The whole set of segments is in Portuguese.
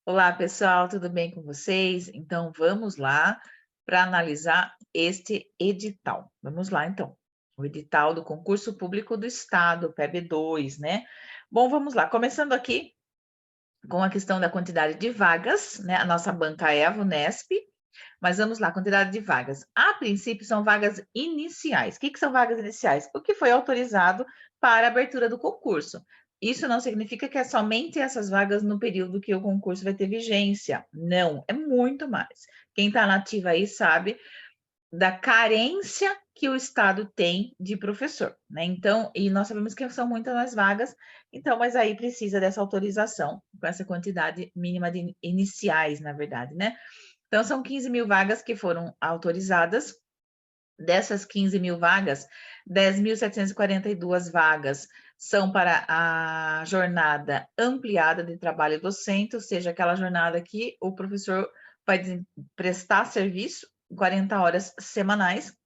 Olá, pessoal, tudo bem com vocês? Então, vamos lá para analisar este edital. Vamos lá, então. O edital do Concurso Público do Estado, PEB2, né? Bom, vamos lá. Começando aqui com a questão da quantidade de vagas, né? A nossa banca é a VUNESP, mas vamos lá, quantidade de vagas. A princípio, são vagas iniciais. O que são vagas iniciais? O que foi autorizado para a abertura do concurso. Isso não significa que é somente essas vagas no período que o concurso vai ter vigência. Não, é muito mais. Quem está nativa aí sabe da carência que o Estado tem de professor, né? Então, e nós sabemos que são muitas mais vagas, então, mas aí precisa dessa autorização, com essa quantidade mínima de iniciais, na verdade, né? Então, são 15 mil vagas que foram autorizadas. Dessas 15 mil vagas, 10.742 vagas são para a jornada ampliada de trabalho docente, ou seja, aquela jornada que o professor vai prestar serviço 40 horas semanais,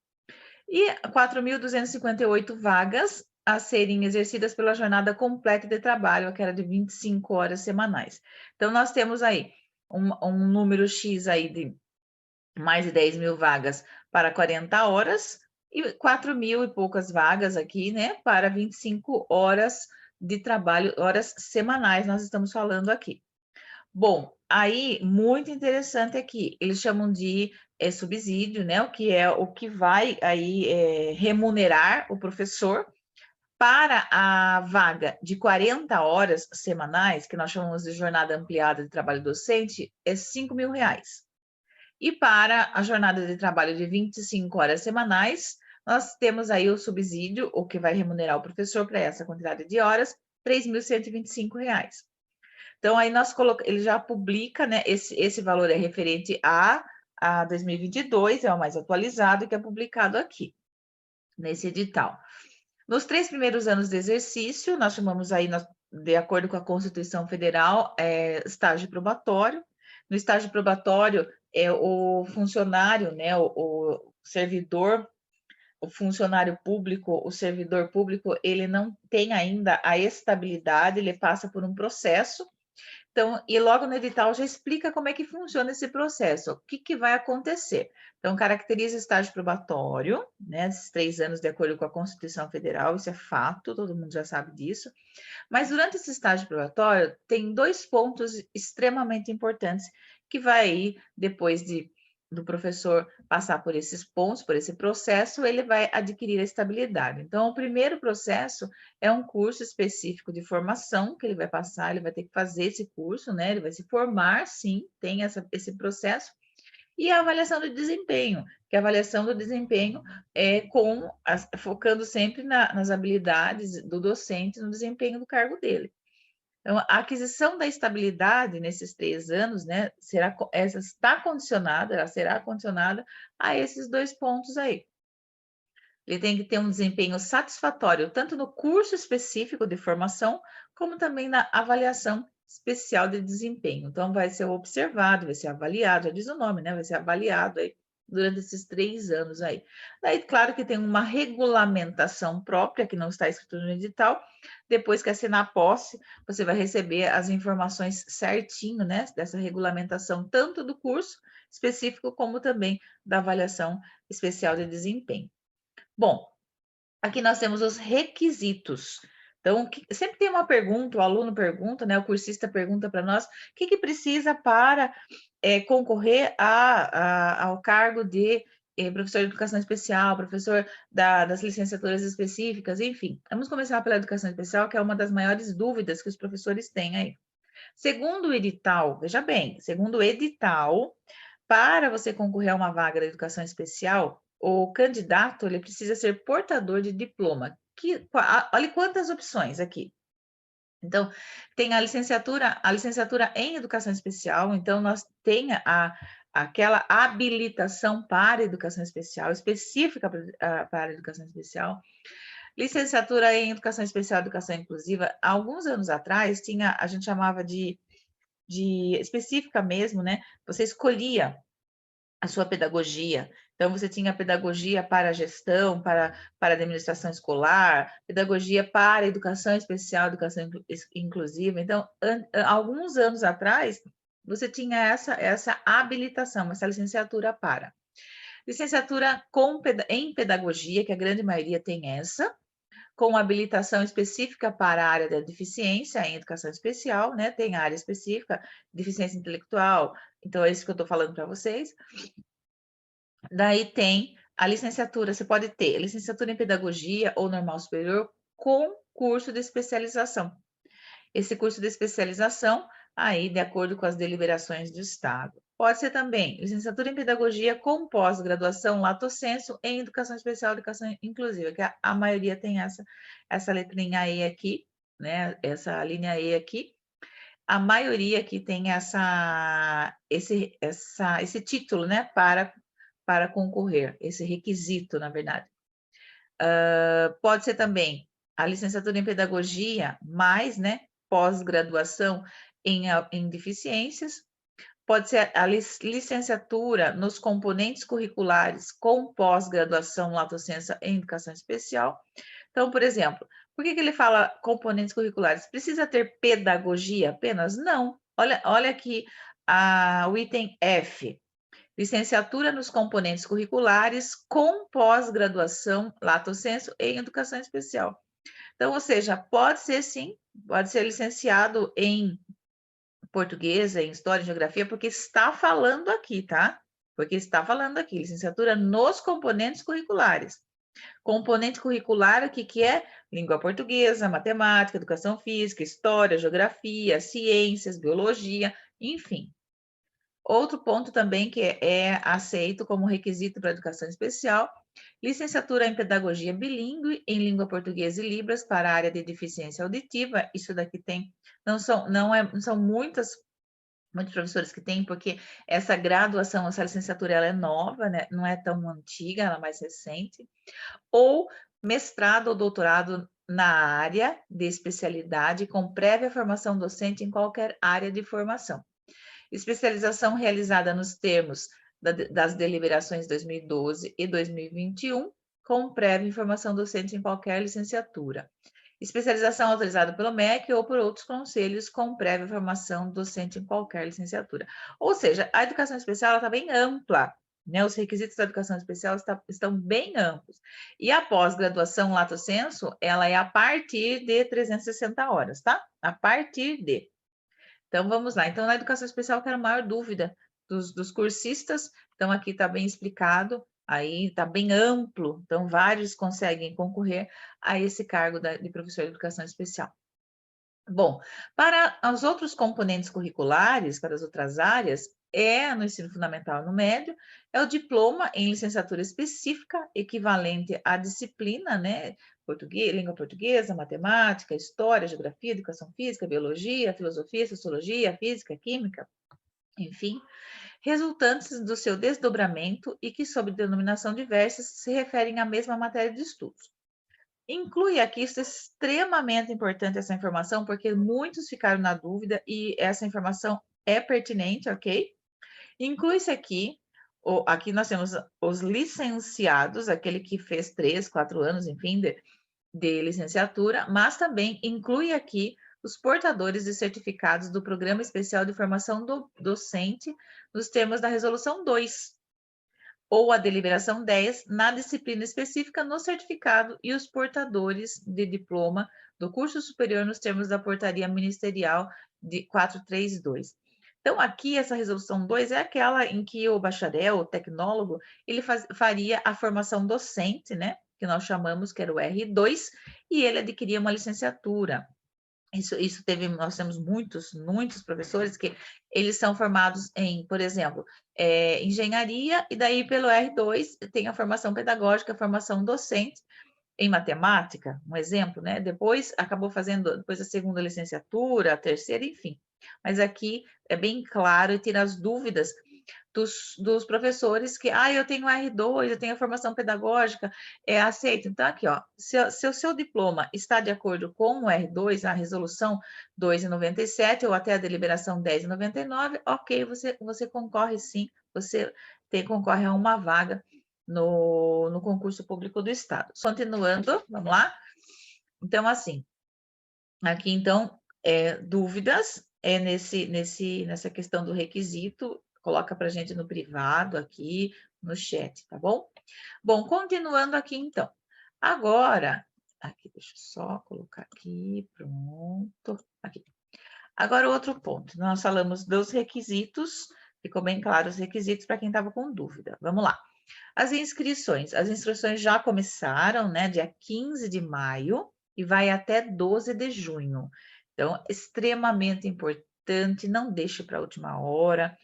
e 4.258 vagas a serem exercidas pela jornada completa de trabalho, que era de 25 horas semanais. Então, nós temos aí um número X aí de mais de 10 mil vagas para 40 horas e 4 mil e poucas vagas aqui, né, para 25 horas de trabalho, horas semanais, nós estamos falando aqui. Bom, aí, muito interessante aqui, eles chamam de subsídio, né, o que é o que vai aí remunerar o professor para a vaga de 40 horas semanais, que nós chamamos de jornada ampliada de trabalho docente, é R$ 5.000. E para a jornada de trabalho de 25 horas semanais, nós temos aí o subsídio, o que vai remunerar o professor para essa quantidade de horas, R$ 3.125. Então, aí ele já publica, né? Esse valor é referente a 2022, é o mais atualizado, que é publicado aqui, nesse edital. Nos 3 primeiros anos de exercício, nós chamamos aí, de acordo com a Constituição Federal, estágio probatório. No estágio probatório, o funcionário, né, o servidor, o funcionário público, o servidor público, ele não tem ainda a estabilidade, ele passa por um processo. Então, e logo no edital já explica como é que funciona esse processo, o que vai acontecer. Então, caracteriza estágio probatório, né, esses 3 anos de acordo com a Constituição Federal, isso é fato, todo mundo já sabe disso. Mas durante esse estágio probatório, tem 2 pontos extremamente importantes que vai aí, depois do professor passar por esses pontos, por esse processo, ele vai adquirir a estabilidade. Então, o primeiro processo é um curso específico de formação que ele vai passar, ele vai ter que fazer esse curso, né? Ele vai se formar, sim, tem esse processo. E a avaliação do desempenho, que a avaliação do desempenho é focando sempre nas habilidades do docente no desempenho do cargo dele. Então, a aquisição da estabilidade nesses 3 anos, né, essa está condicionada, ela será condicionada a esses 2 pontos aí. Ele tem que ter um desempenho satisfatório, tanto no curso específico de formação, como também na avaliação especial de desempenho. Então, vai ser observado, vai ser avaliado, já diz o nome, né? Vai ser avaliado aí durante esses 3 anos aí. Daí, claro que tem uma regulamentação própria, que não está escrito no edital. Depois que assinar a posse, você vai receber as informações certinho, né? Dessa regulamentação, tanto do curso específico, como também da avaliação especial de desempenho. Bom, aqui nós temos os requisitos. Então, sempre tem uma pergunta, o aluno pergunta, né? O cursista pergunta para nós, o que precisa para concorrer ao cargo de professor de educação especial, professor das licenciaturas específicas, enfim. Vamos começar pela educação especial, que é uma das maiores dúvidas que os professores têm aí. Segundo o edital, veja bem, segundo o edital, para você concorrer a uma vaga da educação especial, o candidato ele precisa ser portador de diploma. Olha quantas opções aqui. Então, tem a licenciatura em educação especial, então nós tem aquela habilitação para educação especial, específica para a educação especial. Licenciatura em educação especial, educação inclusiva. Há alguns anos atrás, a gente chamava de específica mesmo, né? Você escolhia a sua pedagogia. Então, você tinha pedagogia para gestão, para administração escolar, pedagogia para educação especial, educação inclusiva. Então, alguns anos atrás, você tinha essa habilitação, essa licenciatura para. Licenciatura em pedagogia, que a grande maioria tem essa, com habilitação específica para a área da deficiência em educação especial, né? Tem área específica, deficiência intelectual, então é isso que eu estou falando para vocês. Daí tem a licenciatura, você pode ter licenciatura em pedagogia ou normal superior com curso de especialização. Esse curso de especialização, aí, de acordo com as deliberações do Estado. Pode ser também licenciatura em pedagogia com pós-graduação lato sensu em educação especial, educação inclusiva, que a maioria tem essa letrinha E aqui, né? Essa linha E aqui. A maioria aqui tem esse título, né? Para concorrer, esse requisito, na verdade. Pode ser também a licenciatura em pedagogia, mais, né, pós-graduação em deficiências. Pode ser a licenciatura nos componentes curriculares com pós-graduação lato sensu em educação especial. Então, por exemplo, por que ele fala componentes curriculares? Precisa ter pedagogia apenas? Não. Olha aqui o item F. Licenciatura nos componentes curriculares com pós-graduação lato sensu em educação especial. Então, ou seja, pode ser sim, pode ser licenciado em português, em história e geografia, porque está falando aqui, tá? Porque está falando aqui, licenciatura nos componentes curriculares. Componente curricular, o que, que é? Língua portuguesa, matemática, educação física, história, geografia, ciências, biologia, enfim. Outro ponto também que é aceito como requisito para a educação especial, licenciatura em pedagogia bilíngue em língua portuguesa e libras para a área de deficiência auditiva. Isso daqui tem, não são muitos professores que têm, porque essa graduação, essa licenciatura, ela é nova, né? Não é tão antiga, ela é mais recente. Ou mestrado ou doutorado na área de especialidade com prévia formação docente em qualquer área de formação. Especialização realizada nos termos das deliberações 2012 e 2021, com prévia informação docente em qualquer licenciatura. Especialização autorizada pelo MEC ou por outros conselhos com prévia formação docente em qualquer licenciatura. Ou seja, a educação especial está bem ampla, né? Os requisitos da educação especial estão bem amplos. E a pós-graduação lato sensu, ela é a partir de 360 horas, tá? A partir de. Então, vamos lá. Então, na educação especial, que era a maior dúvida dos cursistas, então aqui está bem explicado, aí está bem amplo, então vários conseguem concorrer a esse cargo de professor de educação especial. Bom, para os outros componentes curriculares, para as outras áreas, no ensino fundamental e no médio, é o diploma em licenciatura específica, equivalente à disciplina, né? Português, língua portuguesa, matemática, história, geografia, educação física, biologia, filosofia, sociologia, física, química, enfim, resultantes do seu desdobramento e que, sob denominação diversa, se referem à mesma matéria de estudos. Inclui aqui, isso é extremamente importante, essa informação, porque muitos ficaram na dúvida e essa informação é pertinente, ok? Inclui-se aqui nós temos os licenciados, aquele que fez 3, 4 anos, enfim, de licenciatura, mas também inclui aqui os portadores de certificados do Programa Especial de Formação Docente, nos termos da Resolução 2, ou a deliberação 10, na disciplina específica no certificado e os portadores de diploma do curso superior nos termos da portaria ministerial de 432. Então, aqui, essa resolução 2 é aquela em que o bacharel, o tecnólogo, ele faria a formação docente, né? Que nós chamamos, que era o R2, e ele adquiria uma licenciatura. Nós temos muitos professores que eles são formados em, por exemplo, engenharia, e daí pelo R2 tem a formação pedagógica, a formação docente em matemática, um exemplo, né? Depois acabou fazendo depois a segunda licenciatura, a terceira, enfim. Mas aqui é bem claro e tira as dúvidas dos professores que, eu tenho R2, eu tenho a formação pedagógica, aceito. Então, aqui, ó, se o seu diploma está de acordo com o R2, a resolução 2,97 ou até a deliberação 10,99, ok, você concorre sim, você concorre a uma vaga no concurso público do Estado. Continuando, vamos lá? Então, assim, aqui, então, dúvidas, nessa questão do requisito, coloca para a gente no privado aqui, no chat, tá bom? Bom, continuando aqui então. Agora, aqui, deixa eu só colocar aqui, pronto, aqui. Agora, outro ponto, nós falamos dos requisitos, ficou bem claro os requisitos para quem estava com dúvida. Vamos lá. As inscrições já começaram, né, dia 15 de maio e vai até 12 de junho. Então, extremamente importante, não deixe para a última hora,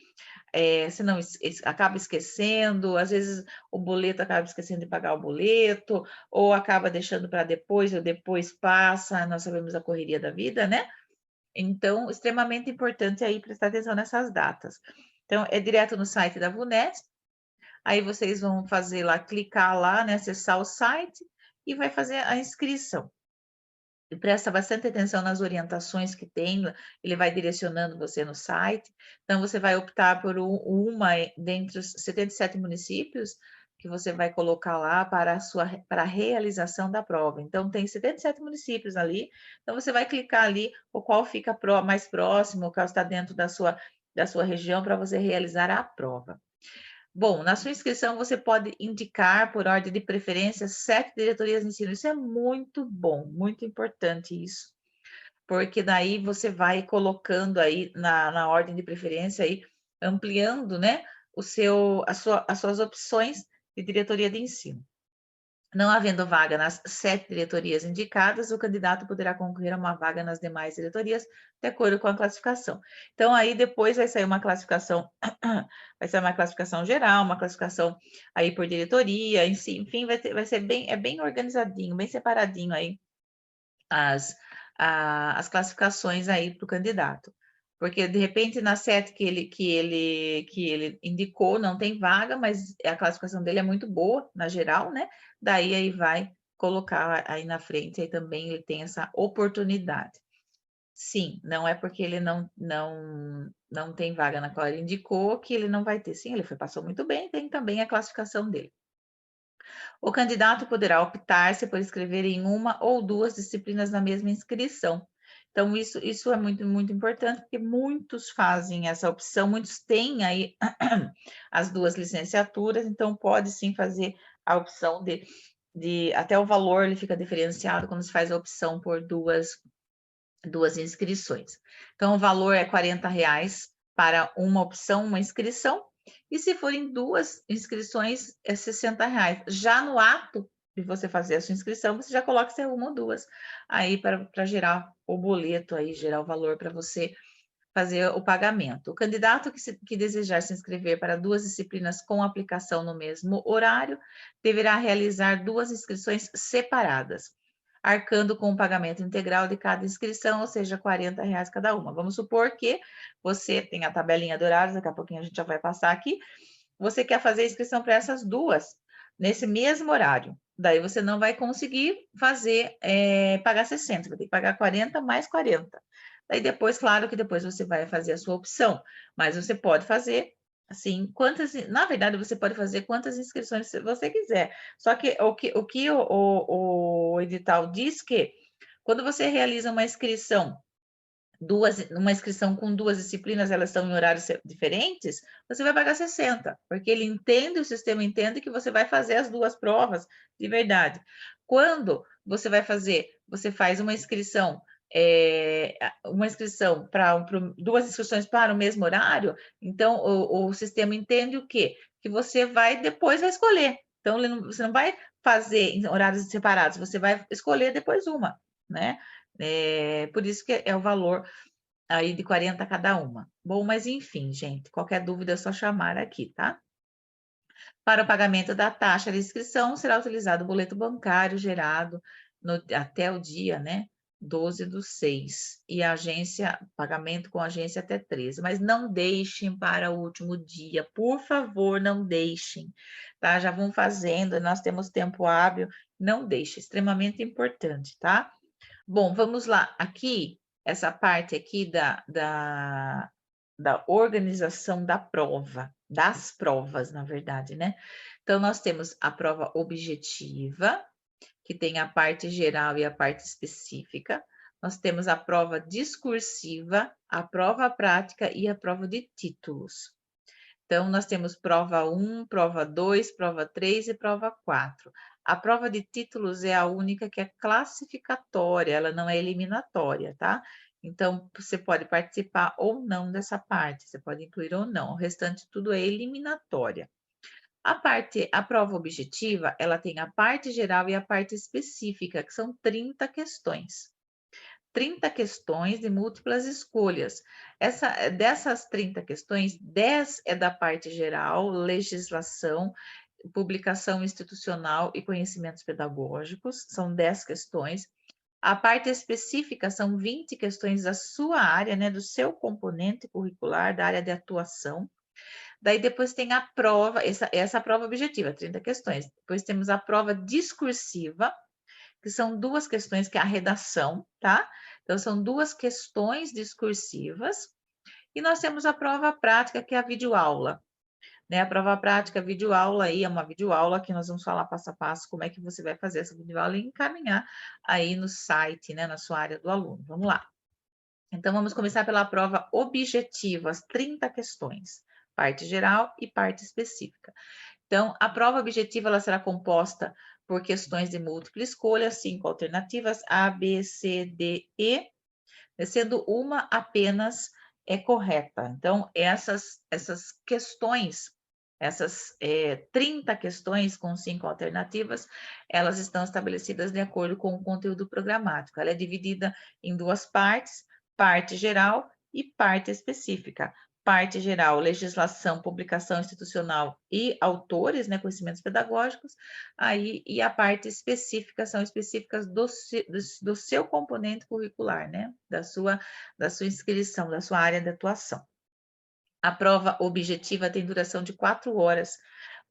senão acaba esquecendo, às vezes o boleto acaba esquecendo de pagar o boleto, ou acaba deixando para depois, ou depois passa, nós sabemos a correria da vida, né? Então, extremamente importante aí prestar atenção nessas datas. Então, é direto no site da VUNESP, aí vocês vão fazer lá, clicar lá, né, acessar o site e vai fazer a inscrição. E presta bastante atenção nas orientações que tem, ele vai direcionando você no site. Então, você vai optar por uma dentre os 77 municípios que você vai colocar lá para a realização da prova. Então, tem 77 municípios ali, então você vai clicar ali o qual fica mais próximo, o qual está dentro da sua região para você realizar a prova. Bom, na sua inscrição você pode indicar, por ordem de preferência, 7 diretorias de ensino. Isso é muito bom, muito importante isso, porque daí você vai colocando aí na ordem de preferência, aí, ampliando, né, as suas opções de diretoria de ensino. Não havendo vaga nas 7 diretorias indicadas, o candidato poderá concorrer a uma vaga nas demais diretorias, de acordo com a classificação. Então, aí depois vai sair uma classificação, vai ser uma classificação geral, uma classificação aí por diretoria, enfim, vai ser bem organizadinho, bem separadinho aí as classificações aí para o candidato. Porque, de repente, na SET que ele indicou, não tem vaga, mas a classificação dele é muito boa, na geral, né? Daí aí vai colocar aí na frente, aí também ele tem essa oportunidade. Sim, não é porque ele não tem vaga na qual ele indicou que ele não vai ter. Sim, passou muito bem, tem também a classificação dele. O candidato poderá optar-se por escrever em uma ou duas disciplinas na mesma inscrição. Então, isso é muito, muito importante, porque muitos fazem essa opção, muitos têm aí as duas licenciaturas, então pode sim fazer a opção até o valor ele fica diferenciado quando se faz a opção por duas inscrições. Então, o valor é R$ 40 para uma opção, uma inscrição, e se forem duas inscrições, é R$ 60. Já no ato de você fazer a sua inscrição, você já coloca se é uma ou duas, aí para gerar o boleto, aí gerar o valor para você fazer o pagamento. O candidato que desejar se inscrever para duas disciplinas com aplicação no mesmo horário, deverá realizar duas inscrições separadas, arcando com o pagamento integral de cada inscrição, ou seja, R$ 40 cada uma. Vamos supor que você tem a tabelinha de horários, daqui a pouquinho a gente já vai passar aqui, você quer fazer a inscrição para essas duas, nesse mesmo horário. Daí você não vai conseguir pagar 60, vai ter que pagar 40 mais 40. Daí depois, claro que depois você vai fazer a sua opção, mas você pode fazer assim, na verdade, você pode fazer quantas inscrições você quiser. Só que o edital diz que quando você realiza uma inscrição com duas disciplinas, elas estão em horários diferentes, você vai pagar 60, porque o sistema entende que você vai fazer as duas provas de verdade. Quando você faz uma inscrição para duas inscrições para o mesmo horário, então o sistema entende o quê? Que você depois vai escolher. Então, você não vai fazer em horários separados, você vai escolher depois uma, né? Por isso que é o valor aí de 40 cada uma. Bom, mas enfim, gente, qualquer dúvida é só chamar aqui, tá? Para o pagamento da taxa de inscrição, será utilizado o boleto bancário gerado até o dia, né? 12/6. E pagamento com agência até 13. Mas não deixem para o último dia, por favor, não deixem, tá? Já vão fazendo, nós temos tempo hábil, não deixe, extremamente importante, tá? Bom, vamos lá. Aqui, essa parte aqui da organização da prova, das provas, na verdade, né? Então, nós temos a prova objetiva, que tem a parte geral e a parte específica. nós temos a prova discursiva, a prova prática e a prova de títulos. Então, nós temos prova 1, prova 2, prova 3 e prova 4. A prova de títulos é a única que é classificatória, ela não é eliminatória, tá? Então, você pode participar ou não dessa parte, você pode incluir ou não, o restante tudo é eliminatória. A prova objetiva, ela tem a parte geral e a parte específica, que são 30 questões. 30 questões de múltiplas escolhas. Dessas 30 questões, 10 é da parte geral, legislação, publicação institucional e conhecimentos pedagógicos, são 10 questões. A parte específica são 20 questões da sua área, né, do seu componente curricular, da área de atuação. Daí depois tem a prova, essa prova objetiva, 30 questões. Depois temos a prova discursiva, que são duas questões, que é a redação, tá? Então, são duas questões discursivas. E nós temos a prova prática, que é a videoaula. Né? A prova prática, videoaula, aí é uma videoaula que nós vamos falar passo a passo como é que você vai fazer essa videoaula e encaminhar aí no site, né, na sua área do aluno. Vamos lá. Então, vamos começar pela prova objetiva, as 30 questões, parte geral e parte específica. Então, a prova objetiva ela será composta por questões de múltipla escolha, 5 alternativas, A, B, C, D, E, sendo uma apenas correta. Então, essas questões, essas 30 questões com 5 alternativas, elas estão estabelecidas de acordo com o conteúdo programático. Ela é dividida em duas partes, parte geral e parte específica. Parte geral, legislação, publicação institucional e autores, né, conhecimentos pedagógicos, aí, e a parte específica são específicas do seu componente curricular, né, da sua inscrição, da sua área de atuação. A prova objetiva tem duração de 4 horas,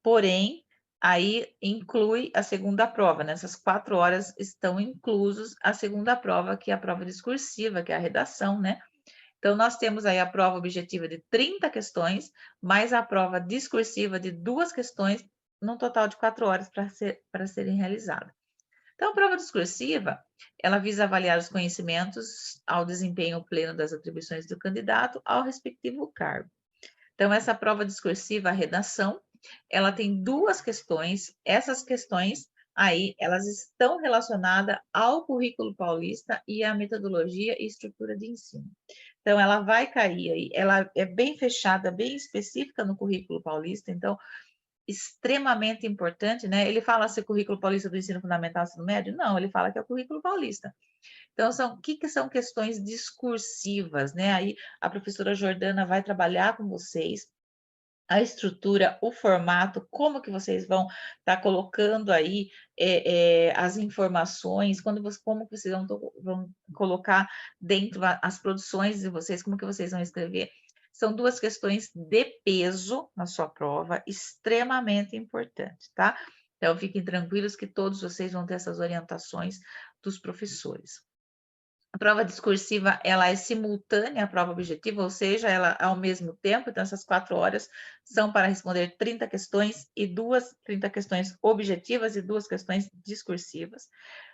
porém, aí inclui a segunda prova, nessas 4 horas estão inclusos a segunda prova, que é a prova discursiva, que é a redação, né? Então, nós temos aí a prova objetiva de 30 questões, mais a prova discursiva de 2 questões, num total de 4 horas para serem realizadas. Então, a prova discursiva, ela visa avaliar os conhecimentos ao desempenho pleno das atribuições do candidato ao respectivo cargo. Então, essa prova discursiva, a redação, ela tem 2 questões. Essas questões aí, elas estão relacionadas ao currículo paulista e à metodologia e estrutura de ensino. Então, ela vai cair aí, ela é bem fechada, bem específica no currículo paulista, então, extremamente importante, né? Ele fala se currículo paulista do ensino fundamental e ensino médio? Não, ele fala que é o currículo paulista. Então, o que são questões discursivas, né? Aí a professora Jordana vai trabalhar com vocês a estrutura, o formato, como que vocês vão estar colocando aí as informações, como que vocês vão colocar dentro as produções de vocês, como que vocês vão escrever. São 2 questões de peso na sua prova, extremamente importantes, tá? Então, fiquem tranquilos que todos vocês vão ter essas orientações dos professores. A prova discursiva, ela é simultânea à prova objetiva, ou seja, ela ao mesmo tempo, então essas 4 horas são para responder 30 questões e 30 questões objetivas e 2 questões discursivas.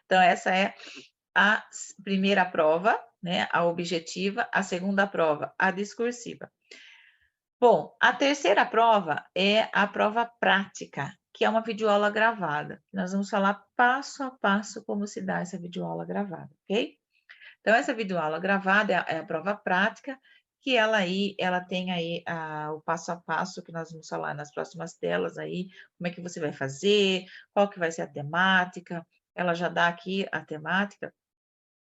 Então, essa é a primeira prova, né, a objetiva, a segunda prova, a discursiva. Bom, a terceira prova é a prova prática, que é uma videoaula gravada. Nós vamos falar passo a passo como se dá essa videoaula gravada, ok? Então, essa videoaula gravada é a prova prática, que ela tem aí o passo a passo que nós vamos falar nas próximas telas aí, como é que você vai fazer, qual que vai ser a temática, ela já dá aqui a temática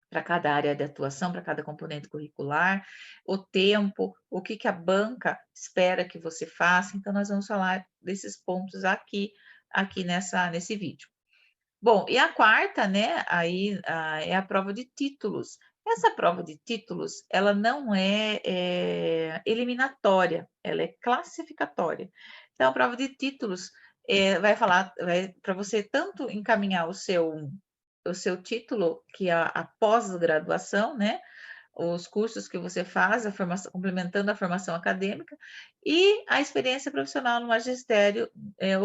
para cada área de atuação, para cada componente curricular, o tempo, o que a banca espera que você faça, então nós vamos falar desses pontos aqui nesse vídeo. Bom, e a quarta, né, aí é a prova de títulos. Essa prova de títulos, ela não é eliminatória, ela é classificatória. Então, a prova de títulos vai para você tanto encaminhar o seu título, que é a pós-graduação, né, os cursos que você faz, a formação, complementando a formação acadêmica, e a experiência profissional no magistério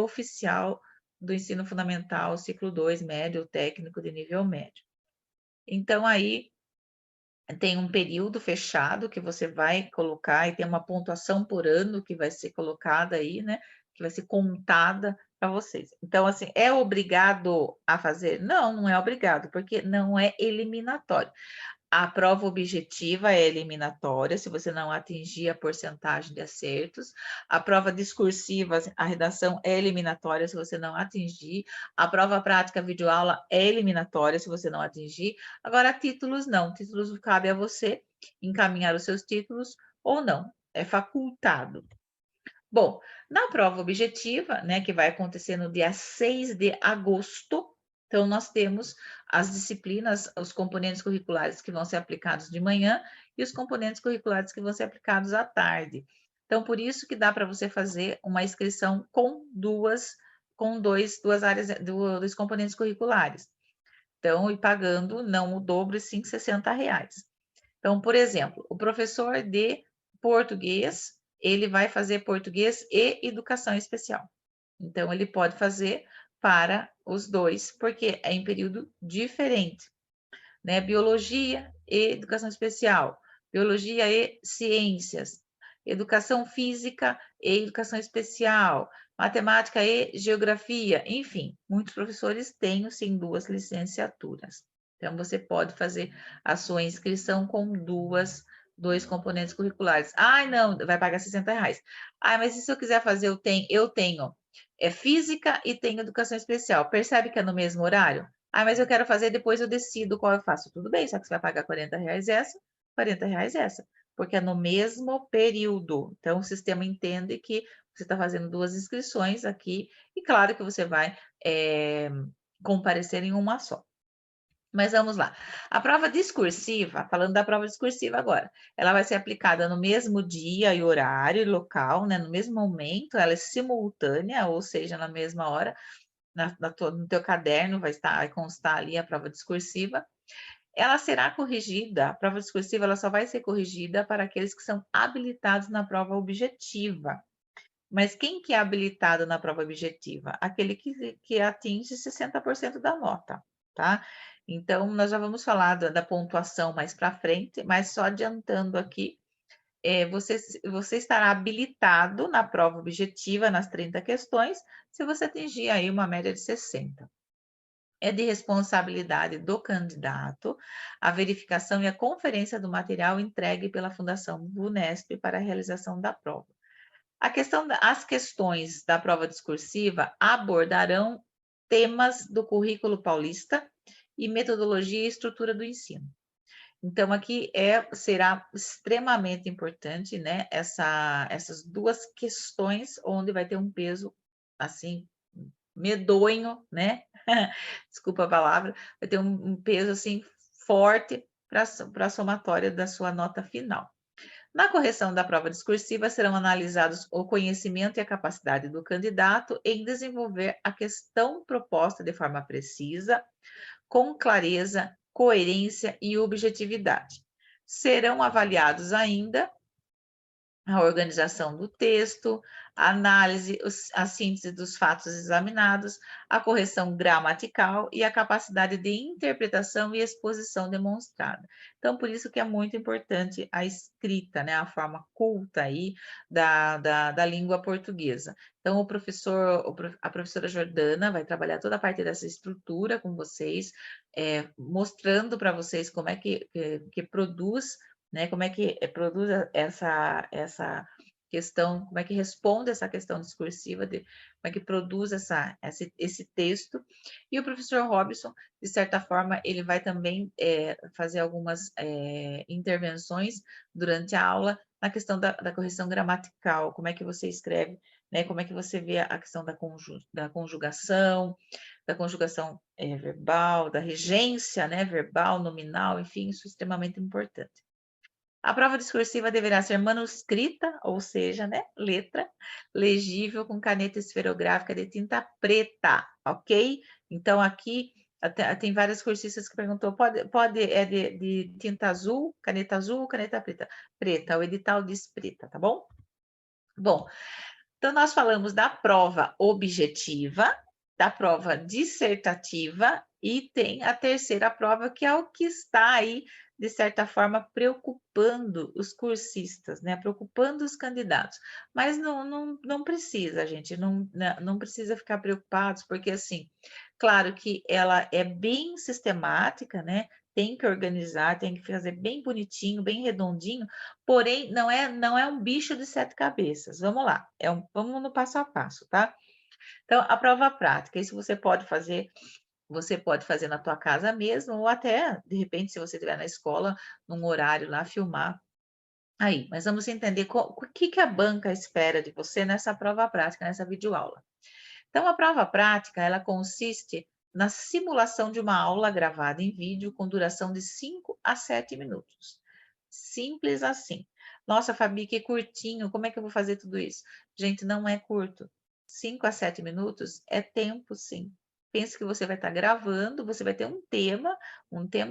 oficial do ensino fundamental, ciclo 2, médio, técnico de nível médio. Então, aí, tem um período fechado que você vai colocar e tem uma pontuação por ano que vai ser colocada aí, né? Que vai ser contada para vocês. Então, assim, é obrigado a fazer? Não, não é obrigado, porque não é eliminatório. A prova objetiva é eliminatória, se você não atingir a porcentagem de acertos. A prova discursiva, a redação é eliminatória, se você não atingir. A prova prática, videoaula, é eliminatória, se você não atingir. Agora, títulos não. Títulos cabe a você encaminhar os seus títulos ou não. É facultado. Bom, na prova objetiva, né, que vai acontecer no dia 6 de agosto, então nós temos as disciplinas, os componentes curriculares que vão ser aplicados de manhã e os componentes curriculares que vão ser aplicados à tarde. Então, por isso que dá para você fazer uma inscrição com duas áreas, dois componentes curriculares. Então, e pagando não o dobro, e sim R$ 60. Então, por exemplo, o professor de português, ele vai fazer português e educação especial. Então, ele pode fazer para os dois, porque é em período diferente, né? Biologia e educação especial, biologia e ciências, educação física e educação especial, matemática e geografia, enfim, muitos professores têm, sim, duas licenciaturas. Então, você pode fazer a sua inscrição com dois componentes curriculares. Ai, não, vai pagar R$ 60. Ah, mas e se eu quiser fazer, eu tenho física e tenho educação especial. Percebe que é no mesmo horário? Ah, mas eu quero fazer, depois eu decido qual eu faço. Tudo bem, só que você vai pagar R$ 40 essa, R$ 40 essa, porque é no mesmo período. Então, o sistema entende que você está fazendo duas inscrições aqui, e claro que você vai comparecer em uma só. Mas vamos lá. A prova discursiva, falando da prova discursiva agora, ela vai ser aplicada no mesmo dia e horário e local, né? No mesmo momento, ela é simultânea, ou seja, na mesma hora, no teu caderno vai constar ali a prova discursiva. Ela será corrigida, a prova discursiva ela só vai ser corrigida para aqueles que são habilitados na prova objetiva. Mas quem que é habilitado na prova objetiva? Aquele que atinge 60% da nota, tá? Então, nós já vamos falar da pontuação mais para frente, mas só adiantando aqui, você estará habilitado na prova objetiva, nas 30 questões, se você atingir aí uma média de 60. É de responsabilidade do candidato a verificação e a conferência do material entregue pela Fundação VUNESP para a realização da prova. As questões da prova discursiva abordarão temas do currículo paulista e metodologia e estrutura do ensino. Então, aqui será extremamente importante, né, essas duas questões, onde vai ter um peso, assim, medonho, né? Desculpa a palavra, vai ter um peso, assim, forte para a somatória da sua nota final. Na correção da prova discursiva, serão analisados o conhecimento e a capacidade do candidato em desenvolver a questão proposta de forma precisa, com clareza, coerência e objetividade. Serão avaliados ainda a organização do texto, a análise, a síntese dos fatos examinados, a correção gramatical e a capacidade de interpretação e exposição demonstrada. Então, por isso que é muito importante a escrita, né, a forma culta aí da língua portuguesa. Então, a professora Jordana vai trabalhar toda a parte dessa estrutura com vocês, mostrando para vocês como é que produz, né? Como é que produz essa questão, como é que responde essa questão discursiva, como é que produz esse texto. E o professor Robson, de certa forma, ele vai também fazer algumas intervenções durante a aula na questão da correção gramatical, como é que você escreve, né? Como é que você vê a questão da conjugação verbal, da regência, né? Verbal, nominal, enfim, isso é extremamente importante. A prova discursiva deverá ser manuscrita, ou seja, né, letra, legível com caneta esferográfica de tinta preta, ok? Então, aqui tem várias cursistas que perguntou, é de tinta azul, caneta preta? Preta, o edital diz preta, tá bom? Bom, então nós falamos da prova objetiva, da prova dissertativa E tem a terceira prova, que é o que está aí, de certa forma, preocupando os cursistas, né? Preocupando os candidatos. Mas não precisa, gente, não precisa ficar preocupados, porque assim, claro que ela é bem sistemática, né? Tem que organizar, tem que fazer bem bonitinho, bem redondinho, porém não é um bicho de sete cabeças. Vamos lá, vamos no passo a passo, tá? Então, a prova prática, isso você pode fazer na tua casa mesmo, ou até, de repente, se você estiver na escola, num horário lá, filmar aí. Mas vamos entender o que que a banca espera de você nessa prova prática, nessa videoaula. Então, a prova prática, ela consiste na simulação de uma aula gravada em vídeo com duração de 5 a 7 minutos. Simples assim. Nossa, Fabi, que curtinho, como é que eu vou fazer tudo isso? Gente, não é curto. 5 a 7 minutos é tempo, sim. Pense que você vai estar gravando, você vai ter um tema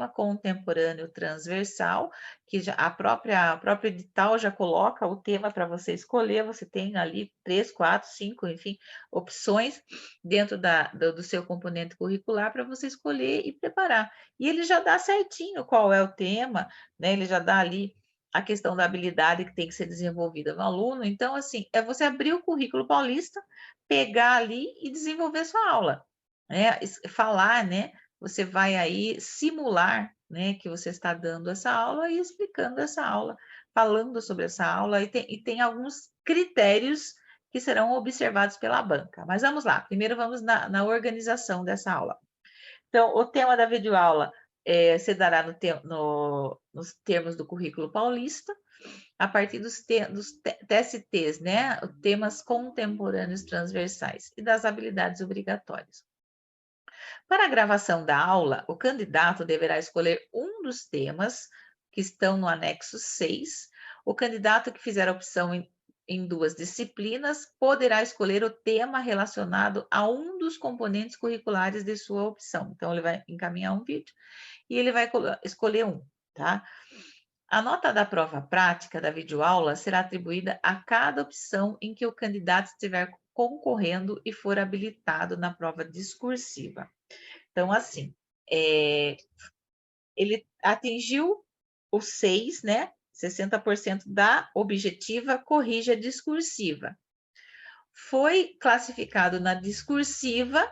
contemporâneo transversal, que já, o próprio edital já coloca o tema para você escolher, você tem ali 3, 4, 5, enfim, opções dentro do seu componente curricular para você escolher e preparar. E ele já dá certinho qual é o tema, né? Ele já dá ali a questão da habilidade que tem que ser desenvolvida no aluno. Então, assim, é você abrir o currículo paulista, pegar ali e desenvolver sua aula, né? Falar, né? Você vai aí simular, né, que você está dando essa aula e explicando essa aula, falando sobre essa aula, e tem alguns critérios que serão observados pela banca. Mas vamos lá, primeiro vamos na organização dessa aula. Então, o tema da videoaula se dará nos termos do currículo paulista, a partir dos TSTs, né? Temas contemporâneos transversais e das habilidades obrigatórias. Para a gravação da aula, o candidato deverá escolher um dos temas que estão no anexo 6. O candidato que fizer a opção em duas disciplinas poderá escolher o tema relacionado a um dos componentes curriculares de sua opção. Então, ele vai encaminhar um vídeo e ele vai escolher um, tá? A nota da prova prática da videoaula será atribuída a cada opção em que o candidato estiver concorrendo e for habilitado na prova discursiva. Então, assim, ele atingiu o 6, né? 60% da objetiva, corrige a discursiva. Foi classificado na discursiva,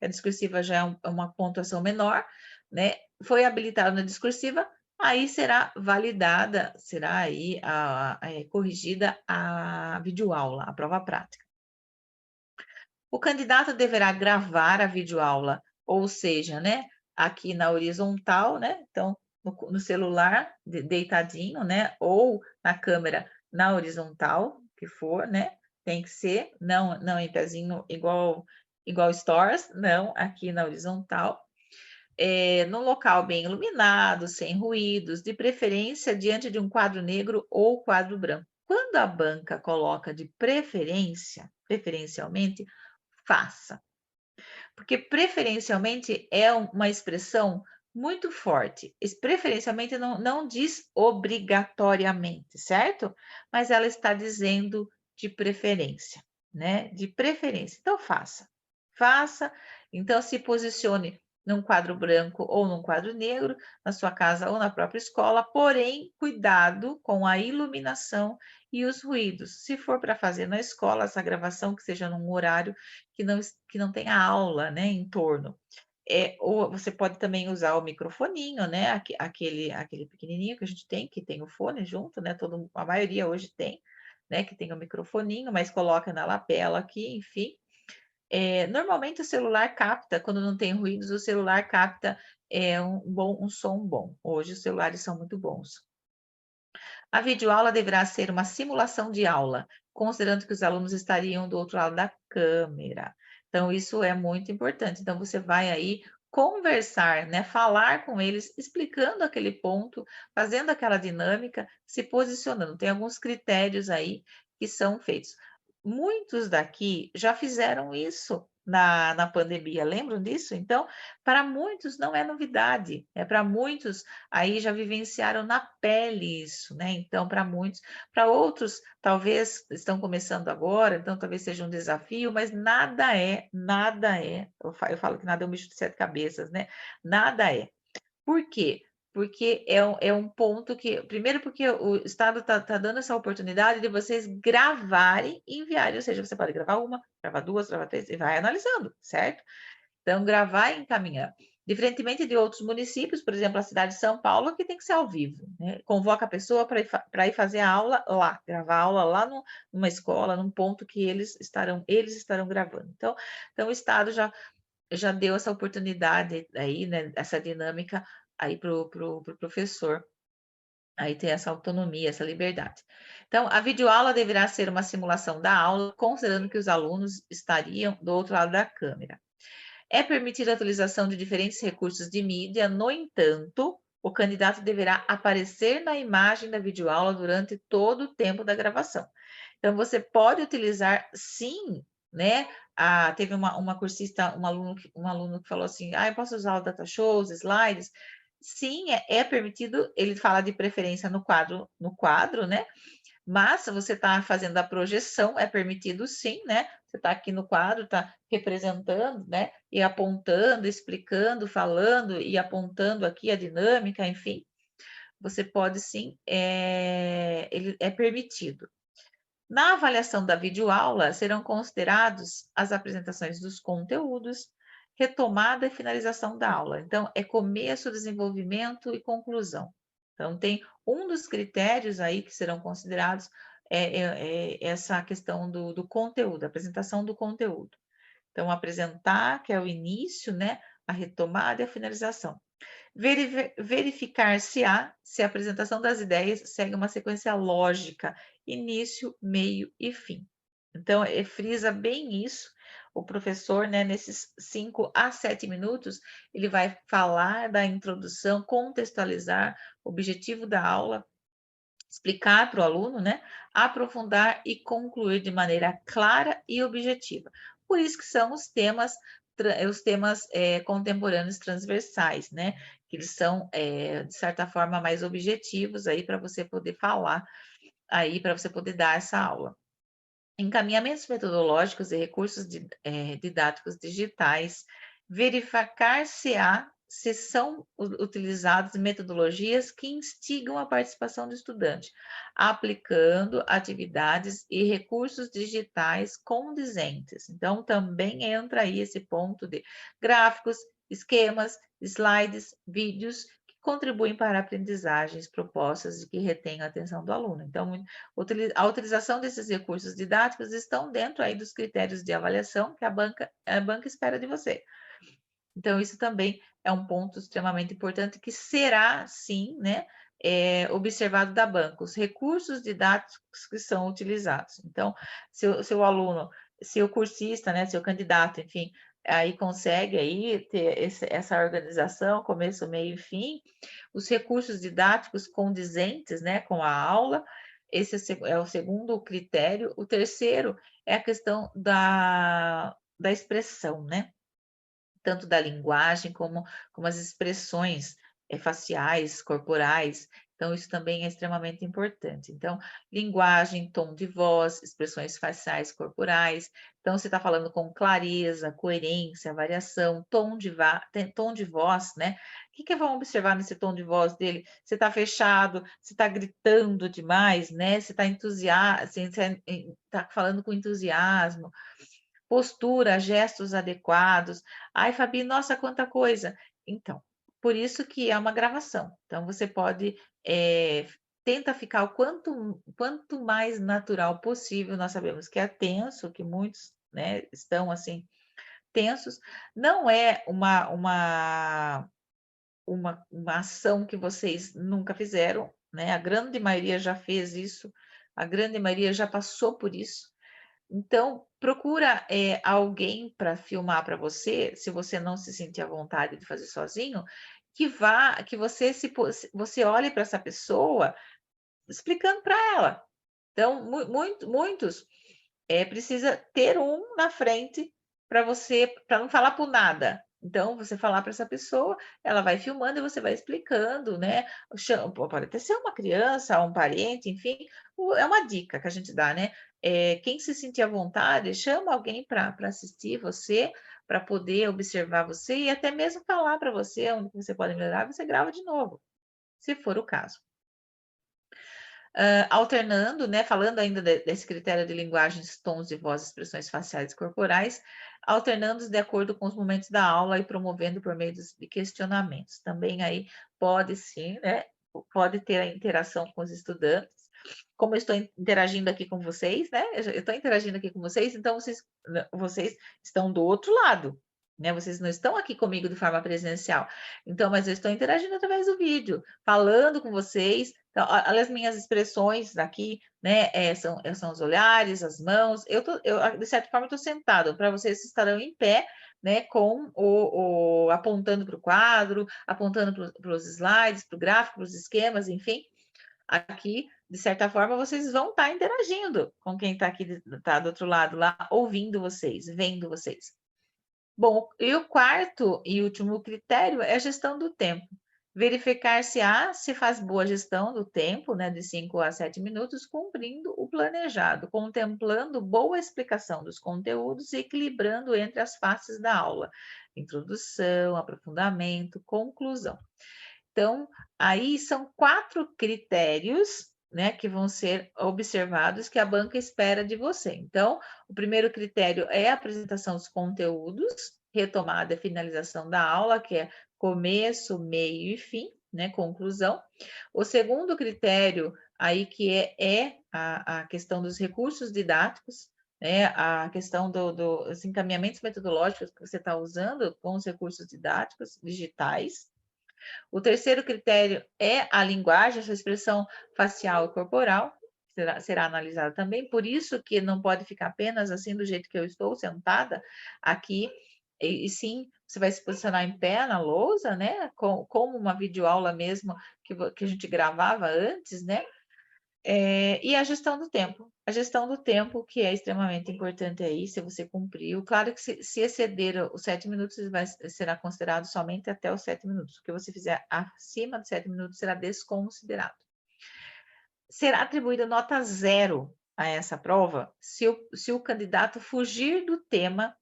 a discursiva já é uma pontuação menor, né? Foi habilitado na discursiva, aí será validada, será aí corrigida a videoaula, a prova prática. O candidato deverá gravar a videoaula, ou seja, né, aqui na horizontal, né? Então, no celular, deitadinho, né? Ou na câmera na horizontal, que for, né? Tem que ser, não em pezinho igual stores, não, aqui na horizontal. Num local bem iluminado, sem ruídos, de preferência diante de um quadro negro ou quadro branco. Quando a banca coloca de preferencialmente, faça. Porque preferencialmente é uma expressão muito forte. Preferencialmente não diz obrigatoriamente, certo? Mas ela está dizendo de preferência, né? De preferência. Então, faça. Faça. Então, se posicione num quadro branco ou num quadro negro, na sua casa ou na própria escola, porém, cuidado com a iluminação e os ruídos. Se for para fazer na escola, essa gravação que seja num horário que não tenha aula, né, em torno. Ou você pode também usar o microfoninho, né, aquele pequenininho que a gente tem, que tem o fone junto, né, a maioria hoje tem, né, que tem o microfoninho, mas coloca na lapela aqui, enfim. Normalmente o celular capta, quando não tem ruídos, o celular capta um som bom. Hoje os celulares são muito bons. A videoaula deverá ser uma simulação de aula, considerando que os alunos estariam do outro lado da câmera. Então, isso é muito importante. Então, você vai aí conversar, né? Falar com eles, explicando aquele ponto, fazendo aquela dinâmica, se posicionando. Tem alguns critérios aí que são feitos. Muitos daqui já fizeram isso, na pandemia, lembram disso? Então, para muitos não é novidade, para muitos aí já vivenciaram na pele isso, né? Então, para muitos, para outros talvez estão começando agora, então talvez seja um desafio, mas nada é, eu falo que nada é um bicho de sete cabeças, né? Nada é. Por quê? Porque é um ponto que, primeiro porque o Estado tá dando essa oportunidade de vocês gravarem e enviarem, ou seja, você pode gravar uma, gravar duas, gravar três, e vai analisando, certo? Então, gravar e encaminhar. Diferentemente de outros municípios, por exemplo, a cidade de São Paulo, que tem que ser ao vivo, né? Convoca a pessoa para ir fazer a aula lá, gravar a aula lá numa escola, num ponto que eles estarão gravando. Então o Estado já deu essa oportunidade aí, né, essa dinâmica aí para o professor, aí ter essa autonomia, essa liberdade. Então, a videoaula deverá ser uma simulação da aula, considerando que os alunos estariam do outro lado da câmera. É permitida a utilização de diferentes recursos de mídia, no entanto, o candidato deverá aparecer na imagem da videoaula durante todo o tempo da gravação. Então, você pode utilizar, sim, né? Teve uma cursista, um aluno que falou assim: eu posso usar o data show, os slides? Sim, é permitido, ele fala de preferência no quadro, né? Mas se você está fazendo a projeção, é permitido sim, né? Você está aqui no quadro, está representando, né? E apontando, explicando, falando e apontando aqui a dinâmica, enfim. Você pode sim, ele é permitido. Na avaliação da videoaula, serão considerados as apresentações dos conteúdos, retomada e finalização da aula. Então, é começo, desenvolvimento e conclusão. Então, tem um dos critérios aí que serão considerados essa questão do conteúdo, a apresentação do conteúdo. Então, apresentar, que é o início, né? A retomada e a finalização. Verificar se a apresentação das ideias segue uma sequência lógica, início, meio e fim. Então, frisa bem isso. O professor, né, nesses 5 a 7 minutos, ele vai falar da introdução, contextualizar o objetivo da aula, explicar para o aluno, né, aprofundar e concluir de maneira clara e objetiva. Por isso que são os temas contemporâneos transversais, né, que eles são, de certa forma, mais objetivos aí para você poder falar, aí para você poder dar essa aula. Encaminhamentos metodológicos e recursos didáticos digitais, verificar se são utilizadas metodologias que instigam a participação do estudante, aplicando atividades e recursos digitais condizentes. Então, também entra aí esse ponto de gráficos, esquemas, slides, vídeos que contribuem para aprendizagens propostas e que retêm a atenção do aluno. Então, a utilização desses recursos didáticos estão dentro aí dos critérios de avaliação que a banca espera de você. Então, isso também é um ponto extremamente importante que será, sim, né, observado da banca, os recursos didáticos que são utilizados. Então, se o aluno, se o cursista, né, se o candidato, enfim, aí consegue aí ter essa organização, começo, meio e fim, os recursos didáticos condizentes, né, com a aula, esse é o segundo critério. O terceiro é a questão da expressão, né? Tanto da linguagem como as expressões faciais, corporais. Então, isso também é extremamente importante. Então, linguagem, tom de voz, expressões faciais, corporais. Então, você está falando com clareza, coerência, variação, tom de voz, né? O que vão observar nesse tom de voz dele? Você está fechado, você está gritando demais, né? Você está entusiasmado, você está falando com entusiasmo, postura, gestos adequados. Ai, Fabi, nossa, quanta coisa! Então, por isso que é uma gravação. Então, você pode, tenta ficar o quanto mais natural possível. Nós sabemos que é tenso, que muitos, né, estão assim, tensos. Não é uma ação que vocês nunca fizeram, né? A grande maioria já fez isso, a grande maioria já passou por isso. Então, procura alguém para filmar para você, se você não se sentir à vontade de fazer sozinho, que você olhe para essa pessoa explicando para ela. Então, muitos precisa ter um na frente para não falar por nada. Então, você falar para essa pessoa, ela vai filmando e você vai explicando, né? Pode até ser uma criança, um parente, enfim, é uma dica que a gente dá, né? Quem se sentir à vontade, chama alguém para assistir você, para poder observar você e até mesmo falar para você onde você pode melhorar, você grava de novo, se for o caso. Alternando, né, falando ainda desse critério de linguagens, tons de voz, expressões faciais e corporais, alternando de acordo com os momentos da aula e promovendo por meio de questionamentos. Também aí pode sim, né, pode ter a interação com os estudantes. Como eu estou interagindo aqui com vocês, né, eu estou interagindo aqui com vocês, então vocês estão do outro lado, né, vocês não estão aqui comigo de forma presencial. Então, mas eu estou interagindo através do vídeo, falando com vocês. Então, olha as minhas expressões aqui, né? São os olhares, as mãos. De certa forma, estou sentado. Para vocês estarão em pé, né? Com apontando para o quadro, apontando para os slides, para o gráfico, para os esquemas, enfim. Aqui, de certa forma, vocês vão estar interagindo com quem está aqui, está do outro lado lá, ouvindo vocês, vendo vocês. Bom, e o quarto e último critério é a gestão do tempo. Verificar se faz boa gestão do tempo, né, de 5 a 7 minutos, cumprindo o planejado, contemplando boa explicação dos conteúdos e equilibrando entre as faces da aula, introdução, aprofundamento, conclusão. Então, aí são 4 critérios, né, que vão ser observados que a banca espera de você. Então, o primeiro critério é a apresentação dos conteúdos, retomada e finalização da aula, que é começo, meio e fim, né, conclusão. O segundo critério aí que é a questão dos recursos didáticos, né, a questão dos encaminhamentos metodológicos que você está usando com os recursos didáticos digitais. O terceiro critério é a linguagem, a sua expressão facial e corporal, será analisada também, por isso que não pode ficar apenas assim do jeito que eu estou, sentada aqui, e sim, você vai se posicionar em pé na lousa, né, como uma videoaula mesmo que a gente gravava antes, né, e a gestão do tempo. A gestão do tempo, que é extremamente importante aí, se você cumpriu. Claro que se exceder os 7 minutos, será considerado somente até os 7 minutos. O que você fizer acima de 7 minutos será desconsiderado. Será atribuída nota 0 a essa prova se o candidato fugir do tema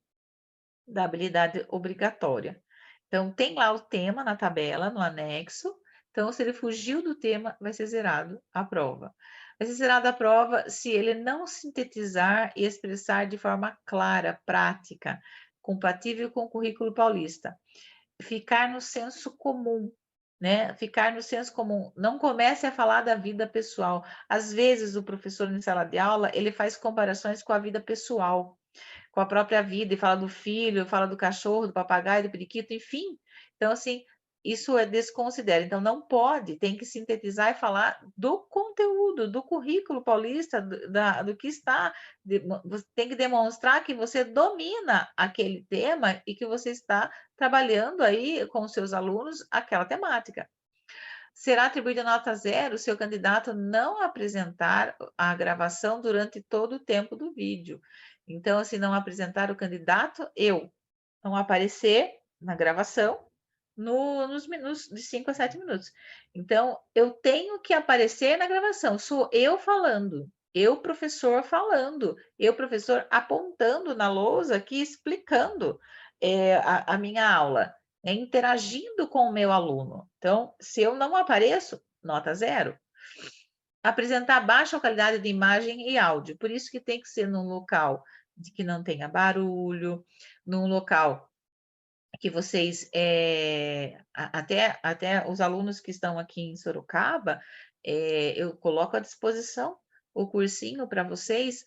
da habilidade obrigatória. Então, tem lá o tema na tabela, no anexo. Então, se ele fugiu do tema, vai ser zerado a prova. Vai ser zerada a prova se ele não sintetizar e expressar de forma clara, prática, compatível com o currículo paulista. Ficar no senso comum, né? Ficar no senso comum. Não comece a falar da vida pessoal. Às vezes, o professor em sala de aula, ele faz comparações com a vida pessoal, com a própria vida, e fala do filho, fala do cachorro, do papagaio, do periquito, enfim. Então, assim, isso é desconsidera. Então, não pode, tem que sintetizar e falar do conteúdo, do currículo paulista, do que está. Você tem que demonstrar que você domina aquele tema e que você está trabalhando aí com os seus alunos aquela temática. Será atribuída nota 0 se o candidato não apresentar a gravação durante todo o tempo do vídeo. Então, se não apresentar o candidato, não aparecer na gravação nos minutos de 5 a 7 minutos. Então, eu tenho que aparecer na gravação, sou eu falando, eu professor falando, eu professor apontando na lousa aqui, explicando a minha aula, interagindo com o meu aluno. Então, se eu não apareço, nota 0. Apresentar baixa qualidade de imagem e áudio, por isso que tem que ser num local de que não tenha barulho, num local que vocês, até os alunos que estão aqui em Sorocaba, eu coloco à disposição o cursinho para vocês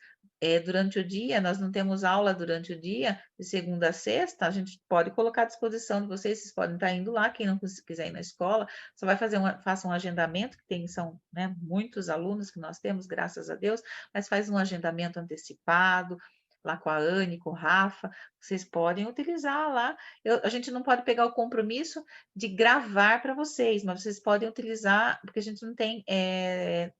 durante o dia. Nós não temos aula durante o dia, de segunda a sexta, a gente pode colocar à disposição de vocês podem estar indo lá, quem não quiser ir na escola, só vai faça um agendamento, que são, né, muitos alunos que nós temos, graças a Deus, mas faz um agendamento antecipado, lá com a Anne, com o Rafa, vocês podem utilizar lá. A gente não pode pegar o compromisso de gravar para vocês, mas vocês podem utilizar, porque a gente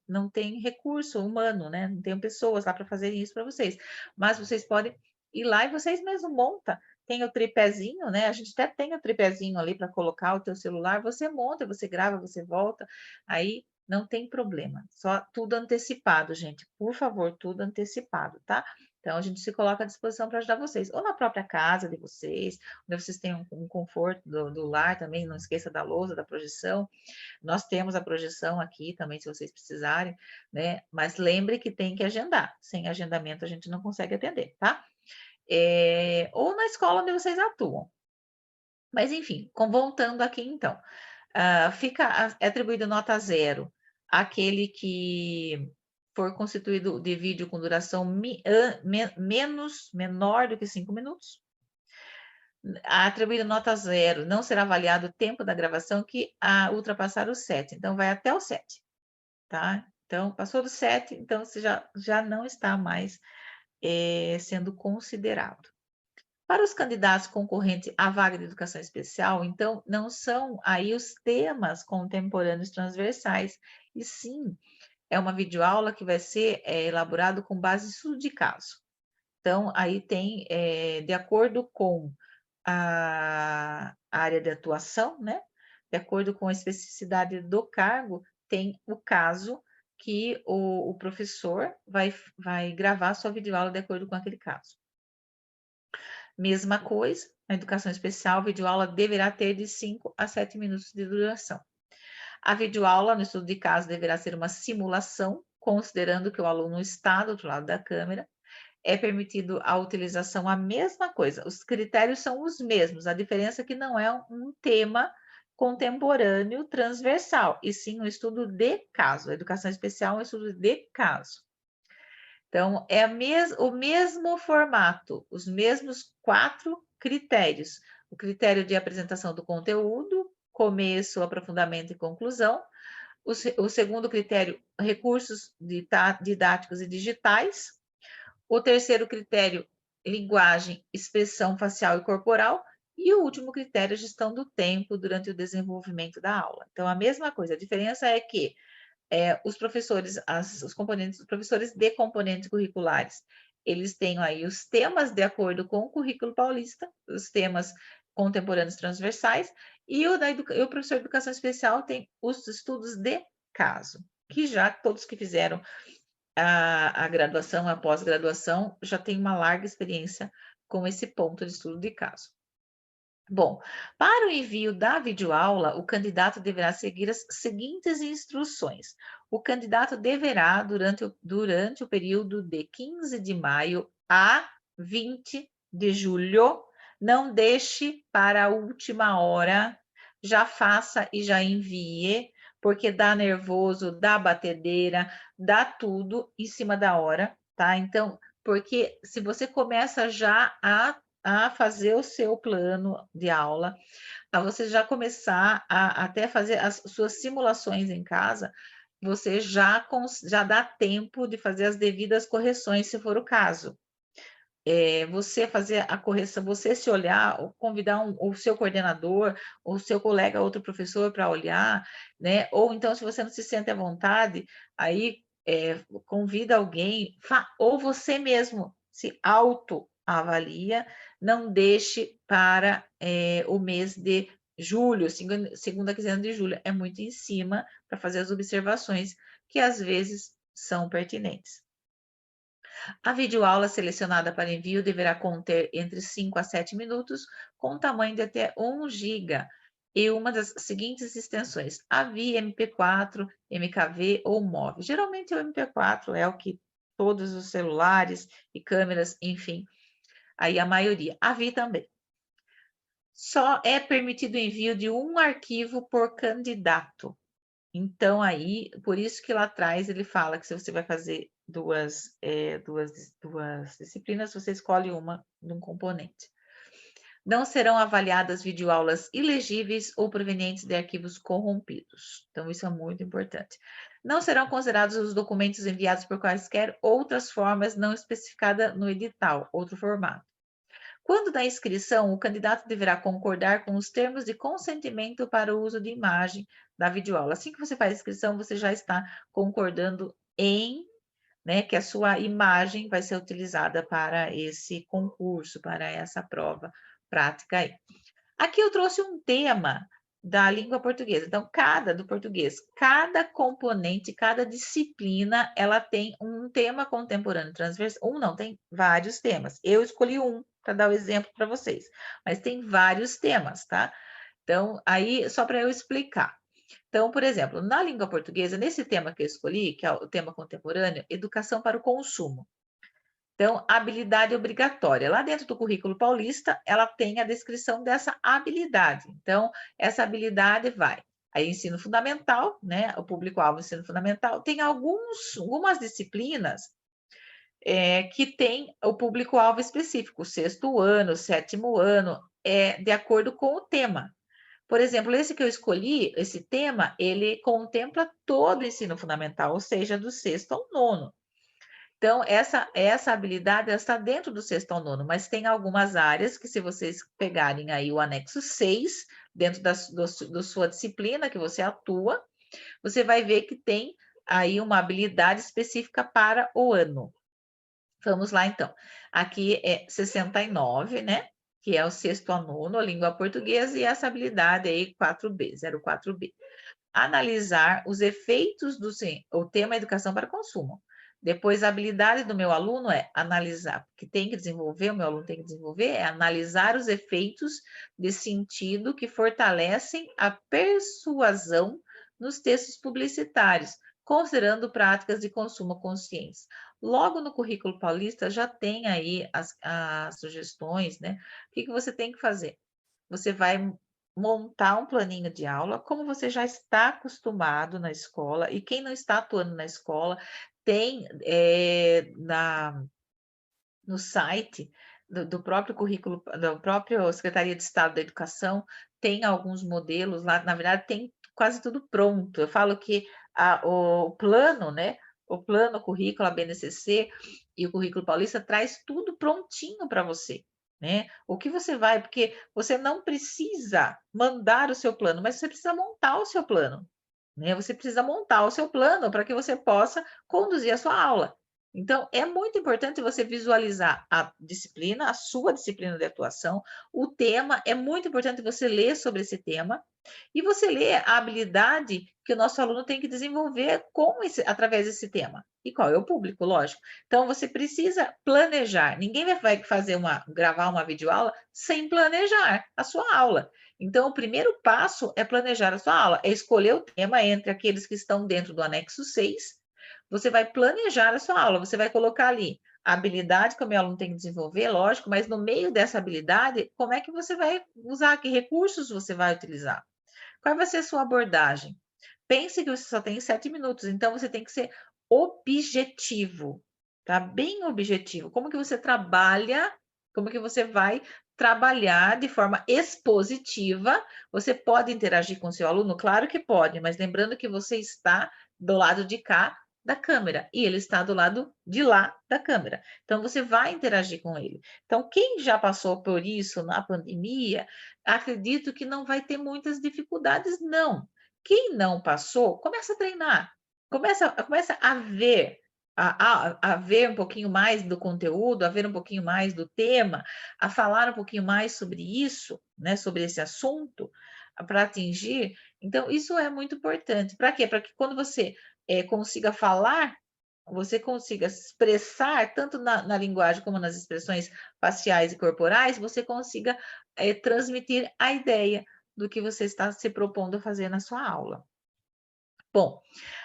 não tem recurso humano, né? Não tem pessoas lá para fazerem isso para vocês. Mas vocês podem ir lá e vocês mesmos montam. Tem o tripézinho, né? A gente até tem o tripézinho ali para colocar o teu celular, você monta, você grava, você volta, aí não tem problema. Só tudo antecipado, gente. Por favor, tudo antecipado, tá? Então, a gente se coloca à disposição para ajudar vocês, ou na própria casa de vocês, onde vocês têm um conforto do lar também, não esqueça da lousa, da projeção. Nós temos a projeção aqui também, se vocês precisarem, né? Mas lembre que tem que agendar. Sem agendamento, a gente não consegue atender, tá? Ou na escola onde vocês atuam. Mas, enfim, voltando aqui então. É atribuído nota 0 àquele que for constituído de vídeo com duração menor do que 5 minutos. Atribuído nota 0, não será avaliado o tempo da gravação que ultrapassar o 7. Então, vai até o 7, tá? Então, passou do 7, então você já não está mais sendo considerado. Para os candidatos concorrentes à vaga de educação especial, então, não são aí os temas contemporâneos transversais, e sim, é uma videoaula que vai ser elaborado com base em estudo de caso. Então, aí tem, de acordo com a área de atuação, né? De acordo com a especificidade do cargo, tem o caso que o professor vai gravar sua videoaula de acordo com aquele caso. Mesma coisa, na educação especial, a videoaula deverá ter de 5 a 7 minutos de duração. A videoaula, no estudo de caso, deverá ser uma simulação, considerando que o aluno está do outro lado da câmera. É permitido a utilização a mesma coisa, os critérios são os mesmos, a diferença é que não é um tema contemporâneo transversal, e sim um estudo de caso. A educação especial é um estudo de caso. Então, é o mesmo formato, os mesmos 4 critérios. O critério de apresentação do conteúdo, começo, aprofundamento e conclusão. O segundo critério, recursos didáticos e digitais. O terceiro critério, linguagem, expressão facial e corporal. E o último critério, gestão do tempo durante o desenvolvimento da aula. Então, a mesma coisa, a diferença é que os professores, os professores de componentes curriculares, eles têm aí os temas de acordo com o currículo paulista, os temas contemporâneos transversais, e o professor de educação especial tem os estudos de caso, que já todos que fizeram a graduação, a pós-graduação, já tem uma larga experiência com esse ponto de estudo de caso. Bom, para o envio da videoaula, o candidato deverá seguir as seguintes instruções. O candidato deverá, durante o período de 15 de maio a 20 de julho, não deixe para a última hora, já faça e já envie, porque dá nervoso, dá batedeira, dá tudo em cima da hora, tá? Então, porque se você começa já a fazer o seu plano de aula, a você já começar a até fazer as suas simulações em casa, você já dá tempo de fazer as devidas correções, se for o caso. Você fazer a correção, você se olhar, ou convidar o seu coordenador, ou o seu colega, outro professor para olhar, né? Ou então, se você não se sente à vontade, aí convida alguém, ou você mesmo se autoavalia, não deixe para o mês de julho, segunda quinzena de julho, é muito em cima para fazer as observações que às vezes são pertinentes. A videoaula selecionada para envio deverá conter entre 5 a 7 minutos, com tamanho de até 1 GB e uma das seguintes extensões: AVI, MP4, MKV ou MOV. Geralmente o MP4 é o que todos os celulares e câmeras, enfim, aí a maioria. AVI também. Só é permitido o envio de um arquivo por candidato. Então, aí, por isso que lá atrás ele fala que se você vai fazer duas disciplinas, você escolhe uma de um componente. Não serão avaliadas videoaulas ilegíveis ou provenientes de arquivos corrompidos. Então, isso é muito importante. Não serão considerados os documentos enviados por quaisquer outras formas não especificadas no edital, outro formato. Quando da inscrição, o candidato deverá concordar com os termos de consentimento para o uso de imagem da videoaula. Assim que você faz a inscrição, você já está concordando em né, que a sua imagem vai ser utilizada para esse concurso, para essa prova prática aí. Aqui eu trouxe um tema da língua portuguesa. Então, do português, cada componente, cada disciplina, ela tem um tema contemporâneo transversal. Não, tem vários temas. Eu escolhi um para dar o exemplo para vocês, mas tem vários temas, tá? Então, aí, só para eu explicar. Então, por exemplo, na língua portuguesa, nesse tema que eu escolhi, que é o tema contemporâneo, educação para o consumo. Então, habilidade obrigatória. Lá dentro do currículo paulista, ela tem a descrição dessa habilidade. Então, essa habilidade vai aí ensino fundamental, né? O público-alvo ensino fundamental. Tem algumas disciplinas que tem o público-alvo específico, sexto ano, sétimo ano, de acordo com o tema. Por exemplo, esse que eu escolhi, esse tema, ele contempla todo o ensino fundamental, ou seja, do sexto ao nono. Então, essa habilidade está dentro do sexto ao nono, mas tem algumas áreas que, se vocês pegarem aí o anexo 6, dentro da sua disciplina que você atua, você vai ver que tem aí uma habilidade específica para o ano. Vamos lá, então. Aqui é 69, né? Que é o sexto ao nono, a língua portuguesa, e essa habilidade aí, 4B, 04B. Analisar os efeitos o tema educação para consumo. Depois, a habilidade do meu aluno é analisar, que tem que desenvolver, o meu aluno tem que desenvolver, é analisar os efeitos de sentido que fortalecem a persuasão nos textos publicitários, considerando práticas de consumo conscientes. Logo no currículo paulista já tem aí as sugestões, né? O que você tem que fazer? Você vai montar um planinho de aula, como você já está acostumado na escola, e quem não está atuando na escola, tem no site do próprio currículo, da própria Secretaria de Estado da Educação, tem alguns modelos lá, na verdade, tem quase tudo pronto. Eu falo que o plano, né? O plano, o currículo, a BNCC e o currículo paulista traz tudo prontinho para você, né? O que você vai, porque você não precisa mandar o seu plano, mas você precisa montar o seu plano, né? Você precisa montar o seu plano para que você possa conduzir a sua aula. Então, é muito importante você visualizar a disciplina, a sua disciplina de atuação, o tema, é muito importante você ler sobre esse tema e você ler a habilidade que o nosso aluno tem que desenvolver através desse tema. E qual é o público, lógico. Então, você precisa planejar. Ninguém vai gravar uma videoaula sem planejar a sua aula. Então, o primeiro passo é planejar a sua aula, é escolher o tema entre aqueles que estão dentro do anexo 6. Você vai planejar a sua aula, você vai colocar ali a habilidade que o meu aluno tem que desenvolver, lógico, mas no meio dessa habilidade, como é que você vai usar, que recursos você vai utilizar? Qual vai ser a sua abordagem? Pense que você só tem 7 minutos, então você tem que ser objetivo, tá? Bem objetivo. Como que você trabalha, como que você vai trabalhar de forma expositiva? Você pode interagir com seu aluno? Claro que pode, mas lembrando que você está do lado de cá da câmera e ele está do lado de lá da câmera. Então você vai interagir com ele. Então quem já passou por isso na pandemia, acredito que não vai ter muitas dificuldades, não. Quem não passou, começa a treinar, começa a ver, a ver um pouquinho mais do conteúdo, a ver um pouquinho mais do tema, a falar um pouquinho mais sobre isso, né, sobre esse assunto, para atingir. Então, isso é muito importante. Para quê? Para que quando você consiga falar, você consiga expressar, tanto na linguagem como nas expressões faciais e corporais, você consiga transmitir a ideia do que você está se propondo a fazer na sua aula. Bom,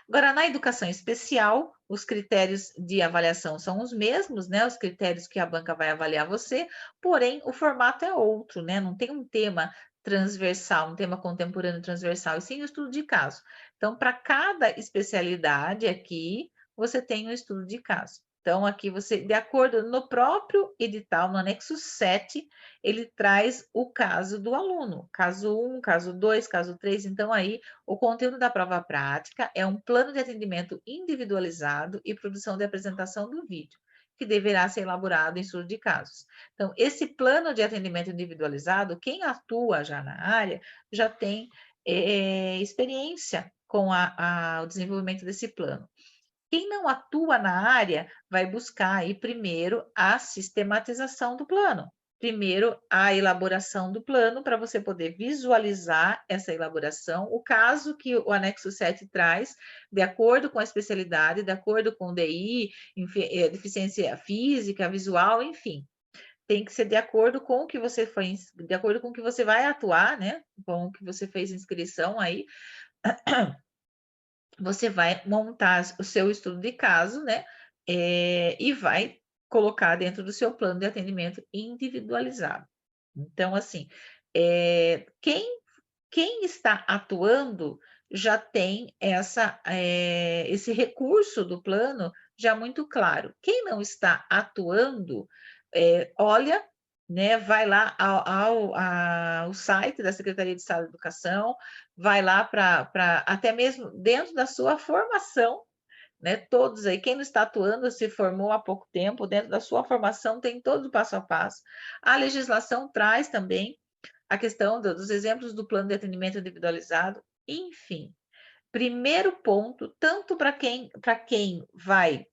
agora na educação especial, os critérios de avaliação são os mesmos, né? Os critérios que a banca vai avaliar você, porém o formato é outro, né? Não tem um tema transversal, um tema contemporâneo transversal, e sim um estudo de caso. Então, para cada especialidade aqui, você tem um estudo de caso. Então, aqui você, de acordo no próprio edital, no anexo 7, ele traz o caso do aluno, caso 1, caso 2, caso 3. Então, aí, o conteúdo da prova prática é um plano de atendimento individualizado e produção de apresentação do vídeo, que deverá ser elaborado em estudo de casos. Então, esse plano de atendimento individualizado, quem atua já na área, já tem experiência com o desenvolvimento desse plano. Quem não atua na área vai buscar aí primeiro a sistematização do plano. Primeiro, a elaboração do plano para você poder visualizar essa elaboração, o caso que o anexo 7 traz, de acordo com a especialidade, de acordo com o DI, deficiência física, visual, enfim. Tem que ser de acordo com o que você foi, de acordo com o que você vai atuar, né? Com o que você fez inscrição aí, você vai montar o seu estudo de caso, né? E vai colocar dentro do seu plano de atendimento individualizado. Então, assim, quem está atuando já tem esse recurso do plano já muito claro. Quem não está atuando, olha, né, vai lá ao site da Secretaria de Estado de Educação, vai lá para até mesmo dentro da sua formação, né? Todos aí, quem não está atuando se formou há pouco tempo, dentro da sua formação tem todo o passo a passo. A legislação traz também a questão dos exemplos do plano de atendimento individualizado, enfim. Primeiro ponto, tanto para quem vai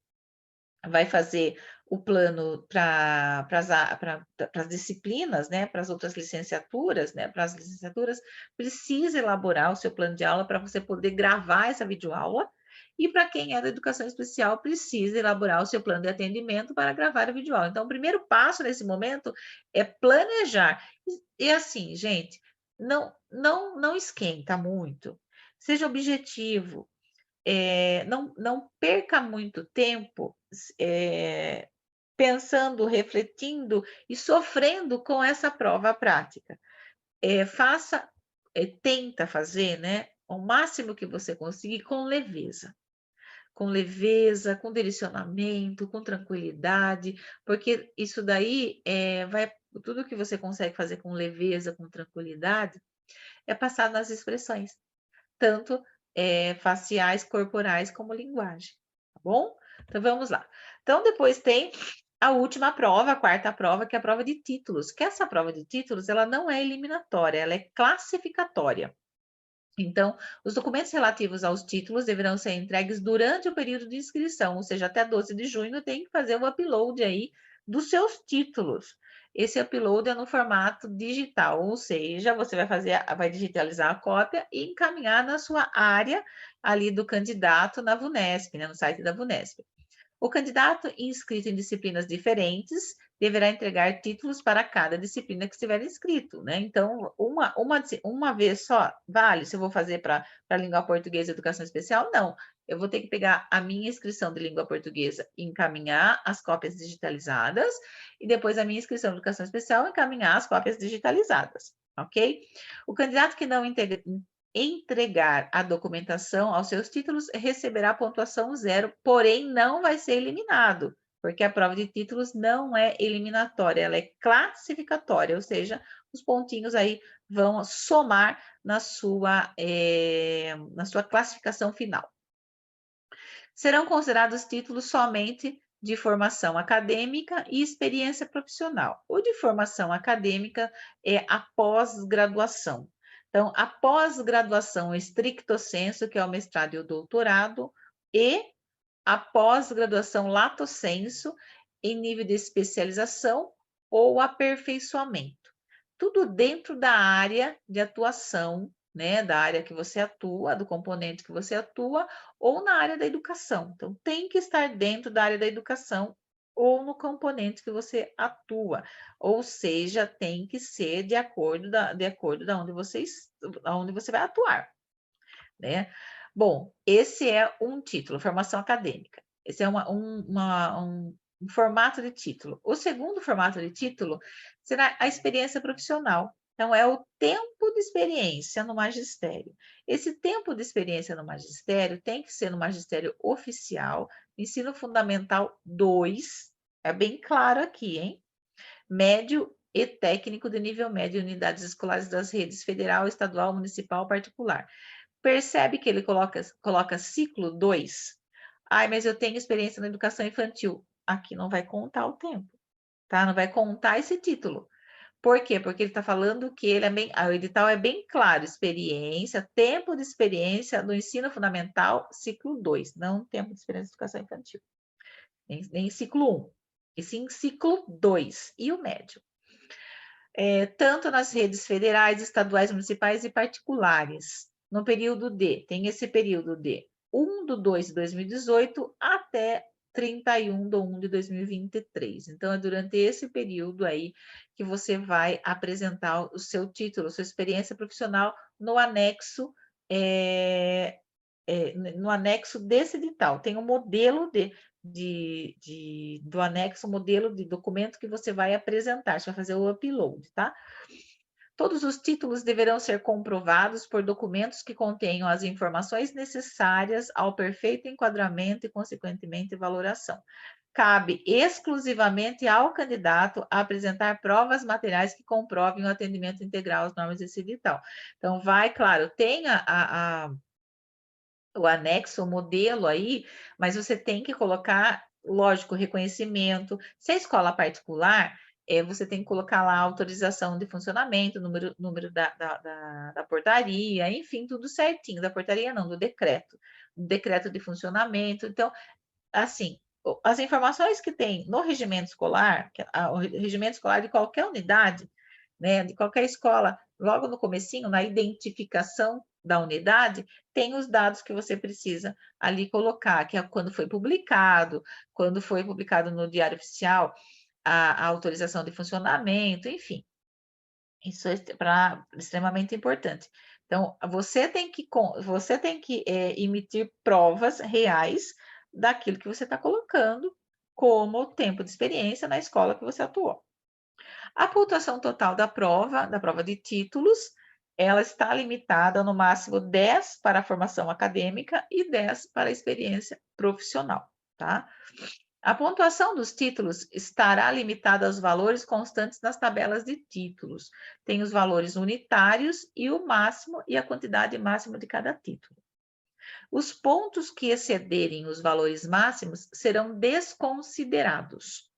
fazer o plano para as disciplinas, né, para as outras licenciaturas, né, para as licenciaturas, precisa elaborar o seu plano de aula para você poder gravar essa videoaula, e para quem é da educação especial, precisa elaborar o seu plano de atendimento para gravar a videoaula. Então, o primeiro passo nesse momento é planejar. E assim, gente, não esquenta muito, seja objetivo, não perca muito tempo pensando, refletindo e sofrendo com essa prova prática. Tenta fazer, né, o máximo que você conseguir com leveza. Com leveza, com direcionamento, com tranquilidade, porque isso daí tudo que você consegue fazer com leveza, com tranquilidade, é passado nas expressões, tanto faciais, corporais, como linguagem, tá bom? Então, vamos lá. Então, depois tem a última prova, a quarta prova, que é a prova de títulos, que essa prova de títulos, ela não é eliminatória, ela é classificatória. Então, os documentos relativos aos títulos deverão ser entregues durante o período de inscrição, ou seja, até 12 de junho tem que fazer o upload aí dos seus títulos. Esse upload é no formato digital, ou seja, você vai digitalizar a cópia e encaminhar na sua área ali do candidato na VUNESP, né, no site da VUNESP. O candidato inscrito em disciplinas diferentes deverá entregar títulos para cada disciplina que estiver inscrito, né? Então, uma vez só vale se eu vou fazer para língua portuguesa e educação especial? Não. Eu vou ter que pegar a minha inscrição de língua portuguesa e encaminhar as cópias digitalizadas, e depois a minha inscrição de educação especial encaminhar as cópias digitalizadas, ok? O candidato que não entregar a documentação aos seus títulos receberá pontuação 0, porém não vai ser eliminado, porque a prova de títulos não é eliminatória, ela é classificatória, ou seja, os pontinhos aí vão somar na sua classificação final. Serão considerados títulos somente de formação acadêmica e experiência profissional. O de formação acadêmica é a pós-graduação. Então, a pós-graduação stricto sensu, que é o mestrado e o doutorado, e a pós-graduação lato sensu, em nível de especialização ou aperfeiçoamento. Tudo dentro da área de atuação, né, da área que você atua, do componente que você atua, ou na área da educação. Então, tem que estar dentro da área da educação ou no componente que você atua, ou seja, tem que ser de acordo da onde você vai atuar, né? Bom, esse é um título, formação acadêmica. Esse é um formato de título. O segundo formato de título será a experiência profissional. Então, é o tempo de experiência no magistério. Esse tempo de experiência no magistério tem que ser no magistério oficial, ensino fundamental 2, é bem claro aqui, hein? Médio e técnico de nível médio em unidades escolares das redes federal, estadual, municipal, particular. Percebe que ele coloca ciclo 2? Ai, mas eu tenho experiência na educação infantil. Aqui não vai contar o tempo, tá? Não vai contar esse título. Por quê? Porque ele está falando que ele é bem, o edital é bem claro, experiência, tempo de experiência do ensino fundamental, ciclo 2, não tempo de experiência de educação infantil, nem ciclo 1, e sim ciclo 2, e o médio. Tanto nas redes federais, estaduais, municipais e particulares. No período de, tem esse período de 1/2 de 2018 até 31/1 de 2023. Então, é durante esse período aí que você vai apresentar o seu título, sua experiência profissional no anexo, no anexo desse edital. Tem um modelo do anexo, modelo de documento que você vai apresentar, você vai fazer o upload, tá? Todos os títulos deverão ser comprovados por documentos que contenham as informações necessárias ao perfeito enquadramento e, consequentemente, valoração. Cabe exclusivamente ao candidato apresentar provas materiais que comprovem o atendimento integral às normas desse edital. Então, claro, tem o anexo, o modelo aí, mas você tem que colocar, lógico, reconhecimento. Se é escola particular, você tem que colocar lá a autorização de funcionamento, número da portaria, enfim, tudo certinho. Da portaria não, do decreto de funcionamento. Então, assim, as informações que tem no regimento escolar, o regimento escolar de qualquer unidade, né, de qualquer escola, logo no comecinho, na identificação da unidade, tem os dados que você precisa ali colocar, que é quando foi publicado no Diário Oficial, a autorização de funcionamento, enfim. Isso é extremamente importante. Então, você tem que emitir provas reais daquilo que você está colocando como tempo de experiência na escola que você atuou. A pontuação total da prova de títulos, ela está limitada no máximo 10 para a formação acadêmica e 10 para a experiência profissional, tá? A pontuação dos títulos estará limitada aos valores constantes nas tabelas de títulos. Tem os valores unitários e o máximo e a quantidade máxima de cada título. Os pontos que excederem os valores máximos serão desconsiderados.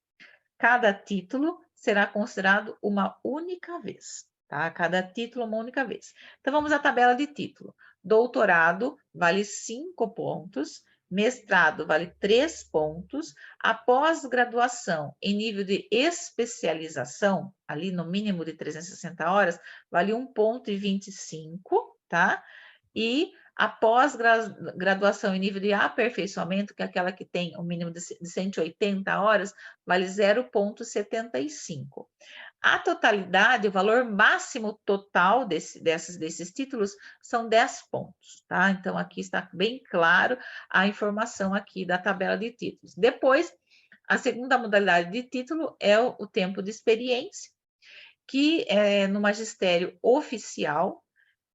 Cada título será considerado uma única vez, tá? Cada título uma única vez. Então, vamos à tabela de título. Doutorado vale 5 pontos, mestrado vale 3 pontos, a pós-graduação em nível de especialização, ali no mínimo de 360 horas, vale 1,25 ponto, tá? E a pós-graduação em nível de aperfeiçoamento, que é aquela que tem o um mínimo de 180 horas, vale 0,75. A totalidade, o valor máximo total desses títulos são 10 pontos, tá? Então, aqui está bem claro a informação aqui da tabela de títulos. Depois, a segunda modalidade de título é o tempo de experiência, que é no magistério oficial,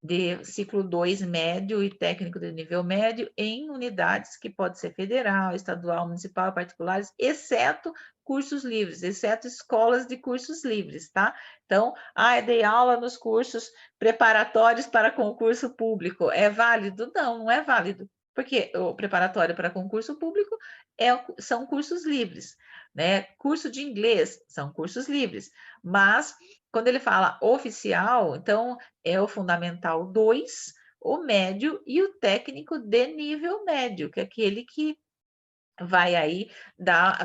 de ciclo 2 médio e técnico de nível médio em unidades que pode ser federal, estadual, municipal, particulares, exceto cursos livres, exceto escolas de cursos livres, tá? Então, dei aula nos cursos preparatórios para concurso público, é válido? Não, não é válido, porque o preparatório para concurso público são cursos livres, né? Curso de inglês são cursos livres, mas quando ele fala oficial, então é o Fundamental 2, o médio e o técnico de nível médio, que é aquele que vai aí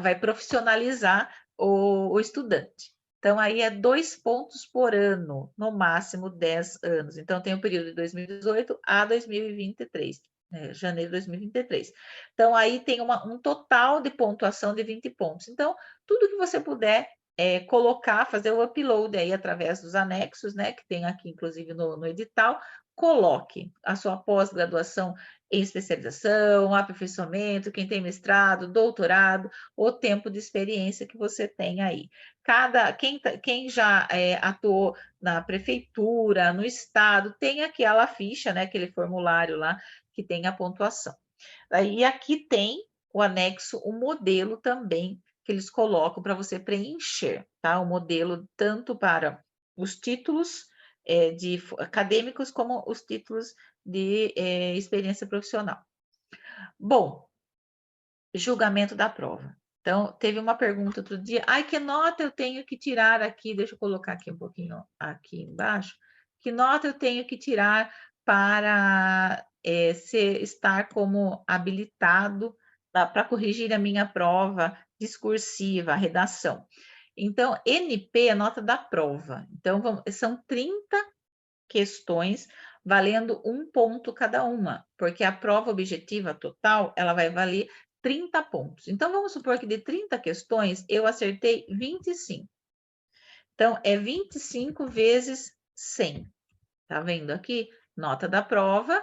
vai profissionalizar o estudante. Então, aí é 2 pontos por ano, no máximo 10 anos. Então, tem o período de 2018 a 2023, janeiro de 2023. Então, aí tem um total de pontuação de 20 pontos. Então, tudo que você puder colocar, fazer o upload aí através dos anexos, né, que tem aqui, inclusive, no edital, coloque a sua pós-graduação em especialização, aperfeiçoamento, quem tem mestrado, doutorado, o tempo de experiência que você tem aí. Quem já atuou na prefeitura, no estado, tem aquela ficha, né, aquele formulário lá que tem a pontuação. E aqui tem o anexo, o modelo também que eles colocam para você preencher, tá? O modelo tanto para os títulos acadêmicos como os títulos de experiência profissional. Bom, julgamento da prova. Então, teve uma pergunta outro dia, ai, que nota eu tenho que tirar aqui? Deixa eu colocar aqui um pouquinho aqui embaixo. Que nota eu tenho que tirar para estar como habilitado para corrigir a minha prova discursiva, redação? Então, NP é a nota da prova. Então, são 30 questões valendo 1 ponto cada uma, porque a prova objetiva total, ela vai valer 30 pontos. Então, vamos supor que de 30 questões, eu acertei 25. Então, é 25 vezes 100. Tá vendo aqui? Nota da prova,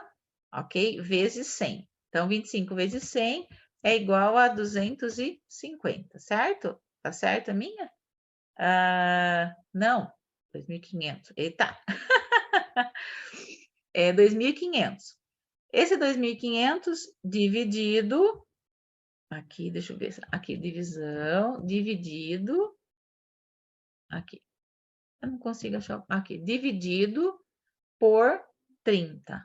ok? Vezes 100. Então, 25 vezes 100 é igual a 250, certo? Tá certo a minha? Não, 2.500. Eita! É 2.500. Esse 2.500 dividido, aqui, deixa eu ver, aqui, divisão, dividido, aqui, eu não consigo achar, aqui, dividido por 30.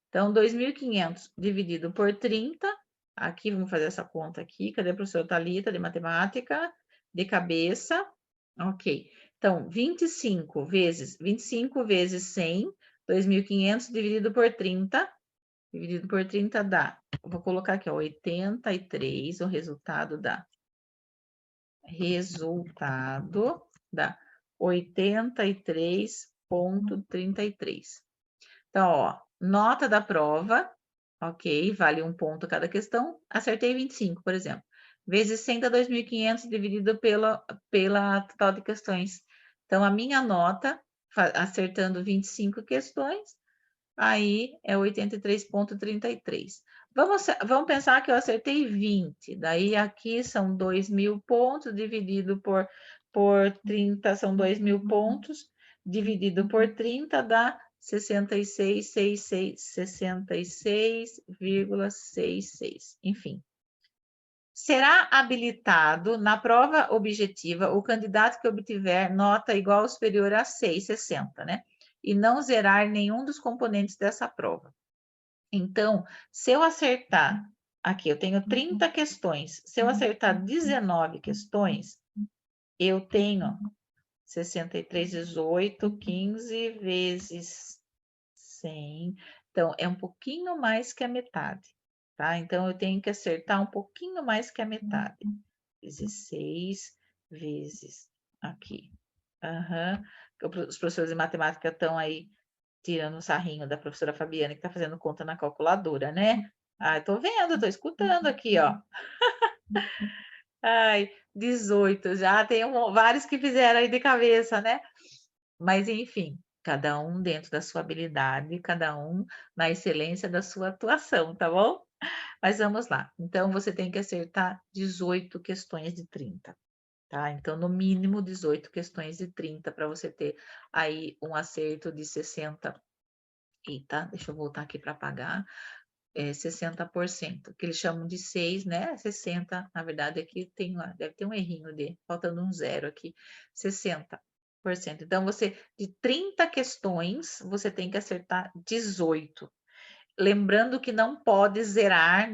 Então, 2.500 dividido por 30, aqui, vamos fazer essa conta aqui, cadê a professora Thalita, de matemática, de cabeça, ok. Então, 25 vezes 100, 2.500 dividido por 30, dividido por 30 dá, vou colocar aqui, ó, 83, o resultado dá 83,33. Então, ó, nota da prova, ok, vale 1 ponto cada questão, acertei 25, por exemplo, vezes 100 dá 2.500 dividido pela total de questões. Então, a minha nota, acertando 25 questões, aí é 83,33. Vamos pensar que eu acertei 20, daí aqui são 2.000 pontos, dividido por 30, são 2.000 pontos, dividido por 30 dá 66,66, enfim. Será habilitado na prova objetiva o candidato que obtiver nota igual ou superior a 6,60, né? E não zerar nenhum dos componentes dessa prova. Então, se eu acertar, aqui eu tenho 30 questões, se eu acertar 19 questões, eu tenho 63, 18, 15 vezes 100. Então, é um pouquinho mais que a metade, tá? Então, eu tenho que acertar um pouquinho mais que a metade. 16 vezes aqui. Uhum. Os professores de matemática estão aí tirando o sarrinho da professora Fabiana, que está fazendo conta na calculadora, né? Ah, tô vendo, tô escutando aqui, ó. Ai, 18, já tem vários que fizeram aí de cabeça, né? Mas, enfim, cada um dentro da sua habilidade, cada um na excelência da sua atuação, tá bom? Mas vamos lá. Então, você tem que acertar 18 questões de 30, tá? Então, no mínimo 18 questões de 30 para você ter aí um acerto de 60. Eita, deixa eu voltar aqui para apagar. 60%, que eles chamam de 6, né? 60, na verdade, aqui deve ter um errinho faltando um zero aqui, 60%. Então, de 30 questões, você tem que acertar 18. Lembrando que não pode zerar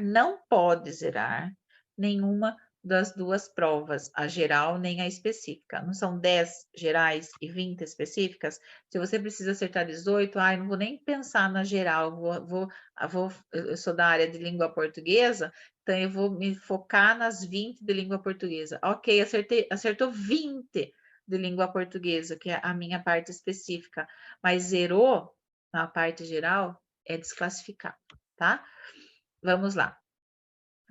nenhuma das duas provas, a geral nem a específica. Não são 10 gerais e 20 específicas? Se você precisa acertar 18, não vou nem pensar na geral, eu sou da área de língua portuguesa, então eu vou me focar nas 20 de língua portuguesa. Ok, acertou 20 de língua portuguesa, que é a minha parte específica, mas zerou na parte geral, é desclassificado, tá? Vamos lá.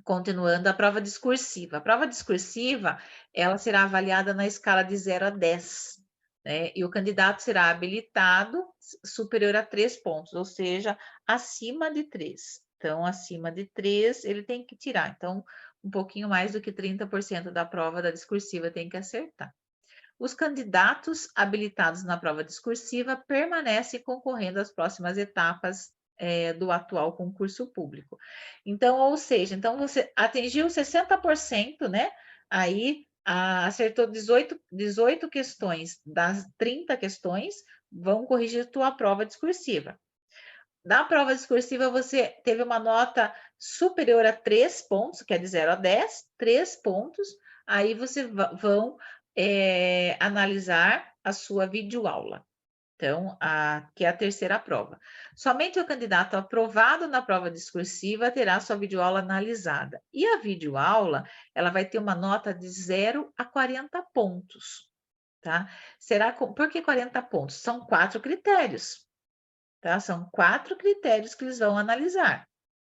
Continuando, a prova discursiva. A prova discursiva, ela será avaliada na escala de 0 a 10, né? E o candidato será habilitado superior a 3 pontos, ou seja, acima de 3. Então, acima de 3, ele tem que tirar. Então, um pouquinho mais do que 30% da prova da discursiva tem que acertar. Os candidatos habilitados na prova discursiva permanecem concorrendo às próximas etapas do atual concurso público. Então, ou seja, então você atingiu 60%, né? Aí acertou 18 questões das 30 questões, vão corrigir tua prova discursiva. Na prova discursiva, você teve uma nota superior a 3 pontos, que é de 0 a 10, 3 pontos, aí você vão analisar a sua videoaula. Então, que é a terceira prova. Somente o candidato aprovado na prova discursiva terá sua videoaula analisada. E a videoaula, ela vai ter uma nota de 0 a 40 pontos, tá? Por que 40 pontos? São 4 critérios, tá? São 4 critérios que eles vão analisar.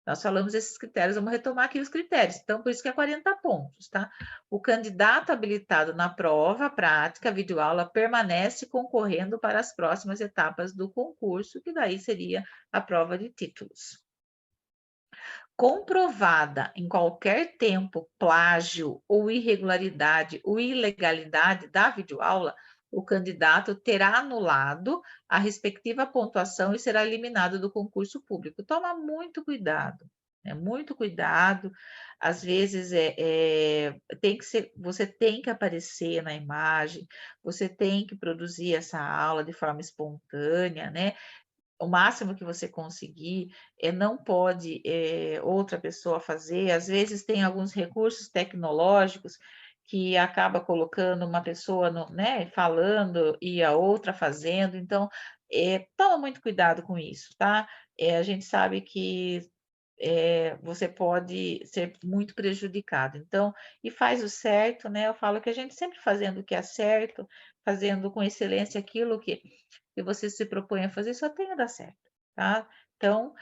Nós falamos esses critérios, vamos retomar aqui os critérios. Então, por isso que é 40 pontos, tá? O candidato habilitado na prova prática, videoaula, permanece concorrendo para as próximas etapas do concurso, que daí seria a prova de títulos. Comprovada em qualquer tempo plágio ou irregularidade ou ilegalidade da videoaula, o candidato terá anulado a respectiva pontuação e será eliminado do concurso público. Toma muito cuidado, né? Muito cuidado. Às vezes você tem que aparecer na imagem, você tem que produzir essa aula de forma espontânea, né? O máximo que você conseguir, não pode outra pessoa fazer. Às vezes tem alguns recursos tecnológicos que acaba colocando uma pessoa né, falando e a outra fazendo. Então, toma muito cuidado com isso, tá? A gente sabe que você pode ser muito prejudicado. Então, e faz o certo, né? Eu falo que a gente sempre fazendo o que é certo, fazendo com excelência aquilo que você se propõe a fazer, só tem a dar certo, tá? Então,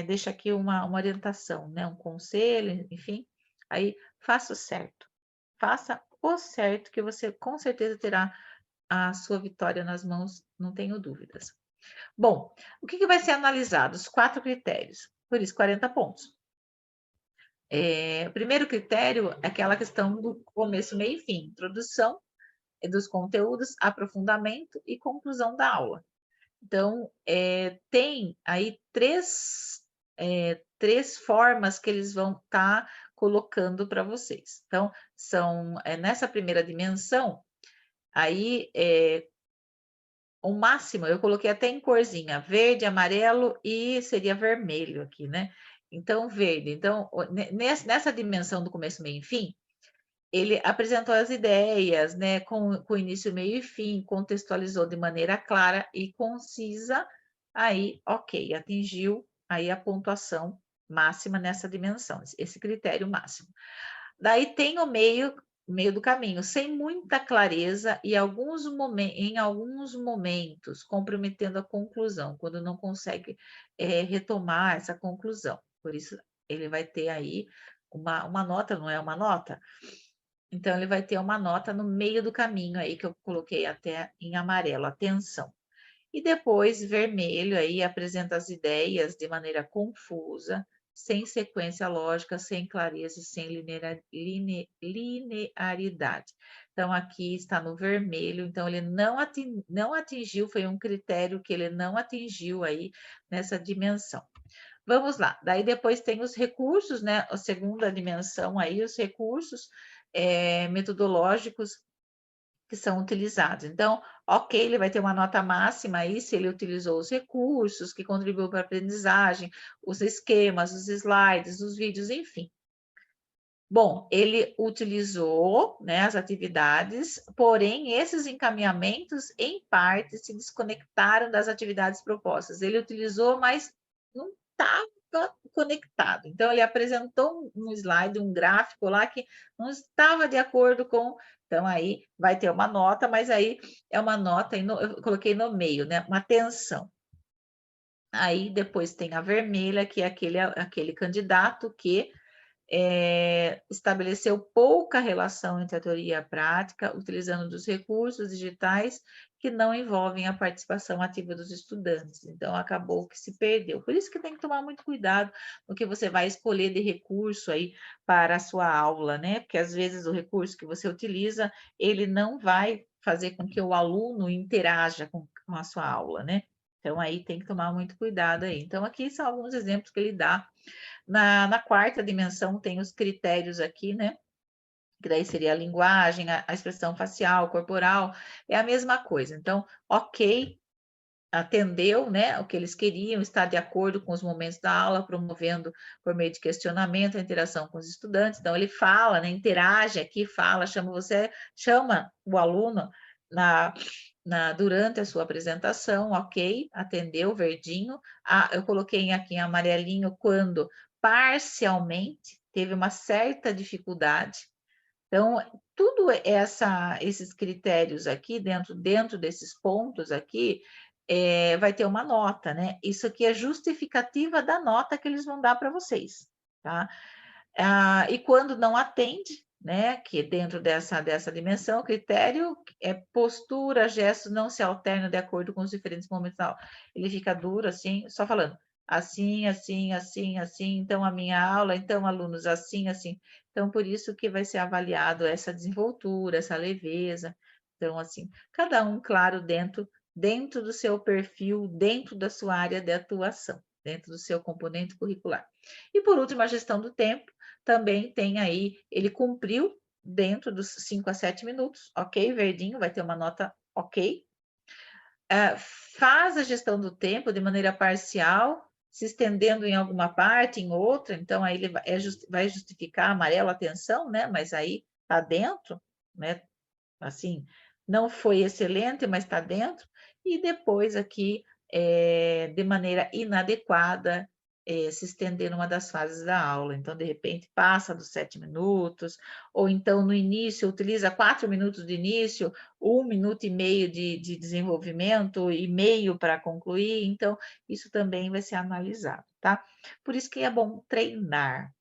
deixa aqui uma orientação, né? Um conselho, enfim. Aí, faça o certo. Faça o certo, que você com certeza terá a sua vitória nas mãos, não tenho dúvidas. Bom, o que vai ser analisado? Os 4 critérios, por isso 40 pontos. O primeiro critério é aquela questão do começo, meio e fim, introdução dos conteúdos, aprofundamento e conclusão da aula. Então, tem aí três formas que eles vão estar colocando para vocês. Então, nessa primeira dimensão, aí o máximo, eu coloquei até em corzinha, verde, amarelo e seria vermelho aqui, né? Então, verde. Então, nessa dimensão do começo, meio e fim, ele apresentou as ideias, né, com início, meio e fim, contextualizou de maneira clara e concisa, aí, ok, atingiu aí a pontuação máxima nessa dimensão, esse critério máximo. Daí tem o meio do caminho, sem muita clareza e em alguns momentos comprometendo a conclusão, quando não consegue retomar essa conclusão. Por isso, ele vai ter aí uma nota, não é uma nota? Então, ele vai ter uma nota no meio do caminho aí, que eu coloquei até em amarelo, atenção. E depois, vermelho, aí apresenta as ideias de maneira confusa, sem sequência lógica, sem clareza e sem linearidade. Então, aqui está no vermelho, então ele não atingiu, foi um critério que ele não atingiu aí nessa dimensão. Vamos lá, daí depois tem os recursos, né? A segunda dimensão aí, os recursos metodológicos que são utilizados. Então, ok, ele vai ter uma nota máxima aí se ele utilizou os recursos que contribuiu para a aprendizagem, os esquemas, os slides, os vídeos, enfim. Bom, ele utilizou, né, as atividades, porém, esses encaminhamentos, em parte, se desconectaram das atividades propostas. Ele utilizou, mas não estava conectado. Então, ele apresentou um slide, um gráfico lá que não estava de acordo com. Então, aí vai ter uma nota, mas aí é uma nota, eu coloquei no meio, né? Uma tensão. Aí depois tem a vermelha, que é aquele candidato que estabeleceu pouca relação entre a teoria e a prática, utilizando dos recursos digitais que não envolvem a participação ativa dos estudantes. Então, acabou que se perdeu. Por isso que tem que tomar muito cuidado no que você vai escolher de recurso aí para a sua aula, né? Porque às vezes o recurso que você utiliza, ele não vai fazer com que o aluno interaja com a sua aula, né? Então, aí tem que tomar muito cuidado aí. Então, aqui são alguns exemplos que ele dá. Na quarta dimensão tem os critérios aqui, né? Que daí seria a linguagem, a expressão facial, corporal, é a mesma coisa. Então, ok, atendeu, né, o que eles queriam, está de acordo com os momentos da aula, promovendo por meio de questionamento a interação com os estudantes. Então ele fala, né, interage aqui, fala, chama o aluno durante a sua apresentação, ok, atendeu, verdinho. Eu coloquei aqui em amarelinho quando parcialmente teve uma certa dificuldade. Então, esses critérios aqui, dentro desses pontos aqui, vai ter uma nota, né? Isso aqui é justificativa da nota que eles vão dar para vocês, tá? E quando não atende, né? Que dentro dessa dimensão, o critério é postura, gestos não se alternam de acordo com os diferentes momentos da aula. Ele fica duro assim, só falando assim, assim, assim, assim, então a minha aula, então alunos assim, assim. Então, por isso que vai ser avaliado essa desenvoltura, essa leveza. Então, assim, cada um, claro, dentro do seu perfil, dentro da sua área de atuação, dentro do seu componente curricular. E por último, a gestão do tempo também tem aí, ele cumpriu dentro dos 5 a 7 minutos, ok, verdinho, vai ter uma nota ok. Faz a gestão do tempo de maneira parcial, se estendendo em alguma parte, em outra, então aí ele vai justificar amarelo atenção, né? Mas aí está dentro, né? Assim, não foi excelente, mas está dentro. E depois aqui, de maneira inadequada, se estender numa das fases da aula. Então, de repente, passa dos 7 minutos, ou então no início, utiliza 4 minutos de início, 1 minuto e meio de desenvolvimento e meio para concluir. Então, isso também vai ser analisado, tá? Por isso que é bom treinar.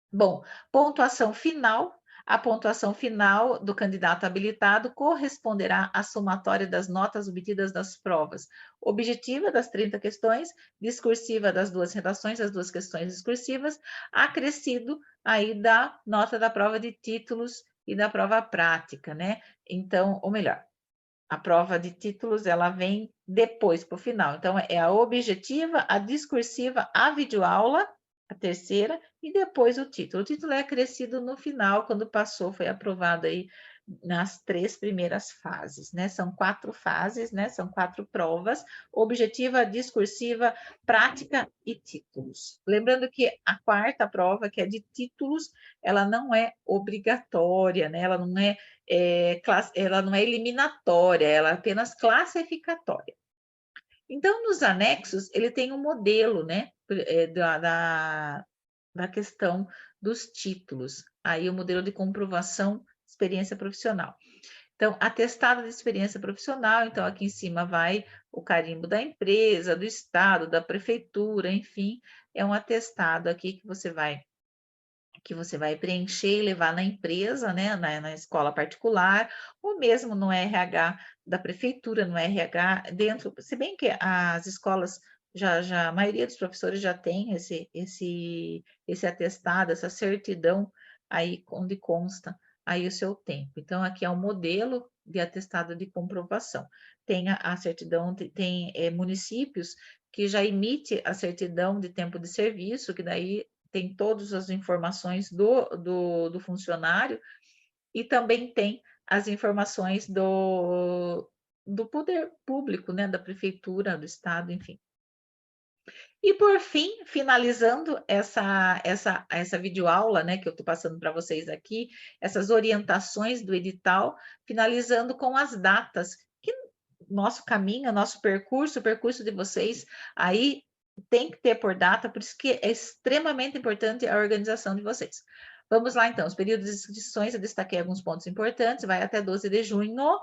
Bom, pontuação final. A pontuação final do candidato habilitado corresponderá à somatória das notas obtidas das provas objetiva das 30 questões, discursiva das 2 redações, as 2 questões discursivas, acrescido aí da nota da prova de títulos e da prova prática, né? Então, ou melhor, a prova de títulos ela vem depois para o final. Então, é a objetiva, a discursiva, a videoaula, a terceira, e depois o título. O título é acrescido no final, quando passou, foi aprovado aí nas 3 primeiras fases, né? São 4 fases, né? São 4 provas: objetiva, discursiva, prática e títulos. Lembrando que a quarta prova, que é de títulos, ela não é obrigatória, né? Ela não é eliminatória, ela é apenas classificatória. Então, nos anexos, ele tem um modelo, né? Da questão dos títulos. Aí, o modelo de comprovação de experiência profissional. Então, atestado de experiência profissional. Então, aqui em cima vai o carimbo da empresa, do estado, da prefeitura, enfim, é um atestado aqui que você vai preencher e levar na empresa, né, na escola particular, ou mesmo no RH da prefeitura, no RH dentro, se bem que as escolas a maioria dos professores já tem esse atestado, essa certidão aí onde consta aí o seu tempo. Então, aqui é um modelo de atestado de comprovação. Tem a certidão, tem municípios que já emite a certidão de tempo de serviço, que daí tem todas as informações do funcionário e também tem as informações do poder público, né, da prefeitura, do estado, enfim. E por fim, finalizando essa videoaula, né, que eu estou passando para vocês aqui, essas orientações do edital, finalizando com as datas, que nosso caminho, nosso percurso, o percurso de vocês aí tem que ter por data, por isso que é extremamente importante a organização de vocês. Vamos lá, então, os períodos de inscrições, eu destaquei alguns pontos importantes, vai até 12 de junho,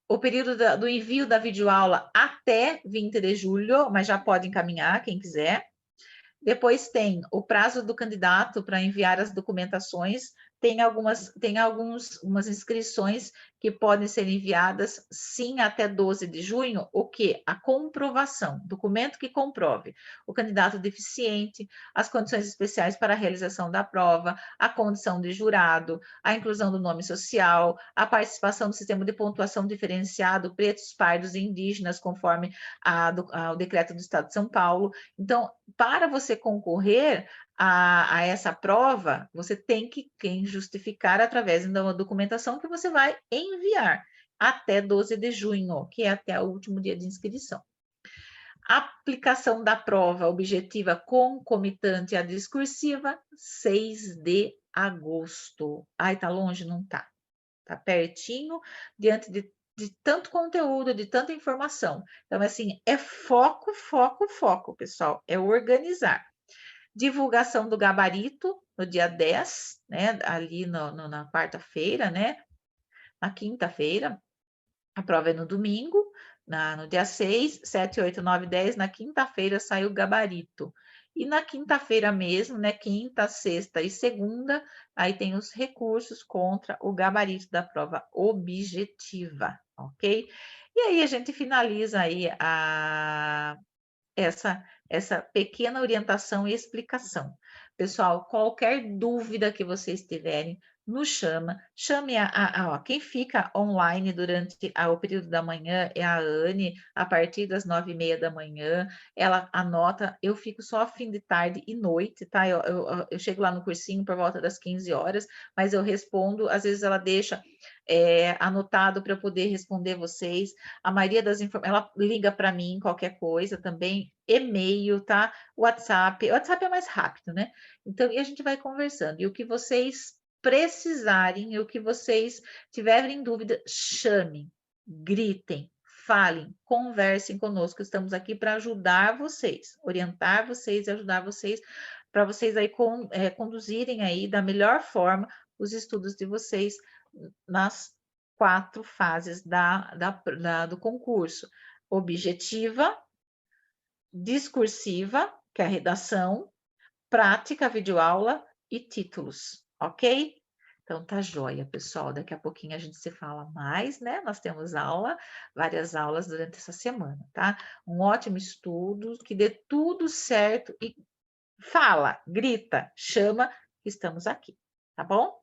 o período do envio da videoaula até 20 de julho, mas já pode encaminhar quem quiser. Depois tem o prazo do candidato para enviar as documentações, tem umas inscrições que podem ser enviadas sim até 12 de junho, o que? A comprovação, documento que comprove o candidato deficiente, as condições especiais para a realização da prova, a condição de jurado, a inclusão do nome social, a participação do sistema de pontuação diferenciado, pretos, pardos e indígenas, conforme ao decreto do Estado de São Paulo. Então, para você concorrer a essa prova, você tem que justificar através de uma documentação que você vai enviar. até 12 de junho, que é até o último dia de inscrição. Aplicação da prova objetiva concomitante à discursiva, 6 de agosto. Ai, tá longe? Não tá. Tá pertinho, diante de tanto conteúdo, de tanta informação. Então, assim, é foco, foco, foco, pessoal. É organizar. Divulgação do gabarito no dia 10, né? Ali na quarta-feira, né? Na quinta-feira. A prova é no domingo, no dia 6, 7, 8, 9, 10, na quinta-feira sai o gabarito. E na quinta-feira mesmo, né, quinta, sexta e segunda, aí tem os recursos contra o gabarito da prova objetiva, ok? E aí a gente finaliza aí essa pequena orientação e explicação. Pessoal, qualquer dúvida que vocês tiverem, nos chame ó, quem fica online durante o período da manhã é a Anne, a partir das 9h30 da manhã, ela anota, eu fico só fim de tarde e noite, tá? Eu chego lá no cursinho por volta das 15 horas, mas eu respondo, às vezes ela deixa anotado para eu poder responder vocês, a maioria das informações, ela liga para mim, qualquer coisa também, e-mail, tá? WhatsApp é mais rápido, né? Então, e a gente vai conversando, e o que vocês precisarem, e o que vocês tiverem dúvida, chamem, gritem, falem, conversem conosco, estamos aqui para ajudar vocês, orientar vocês e ajudar vocês, para vocês aí conduzirem aí da melhor forma os estudos de vocês nas 4 fases do concurso: objetiva, discursiva, que é a redação, prática, videoaula e títulos, ok? Então tá joia, pessoal. Daqui a pouquinho a gente se fala mais, né? Nós temos várias aulas durante essa semana, tá? Um ótimo estudo, que dê tudo certo e fala, grita, chama, que estamos aqui, tá bom?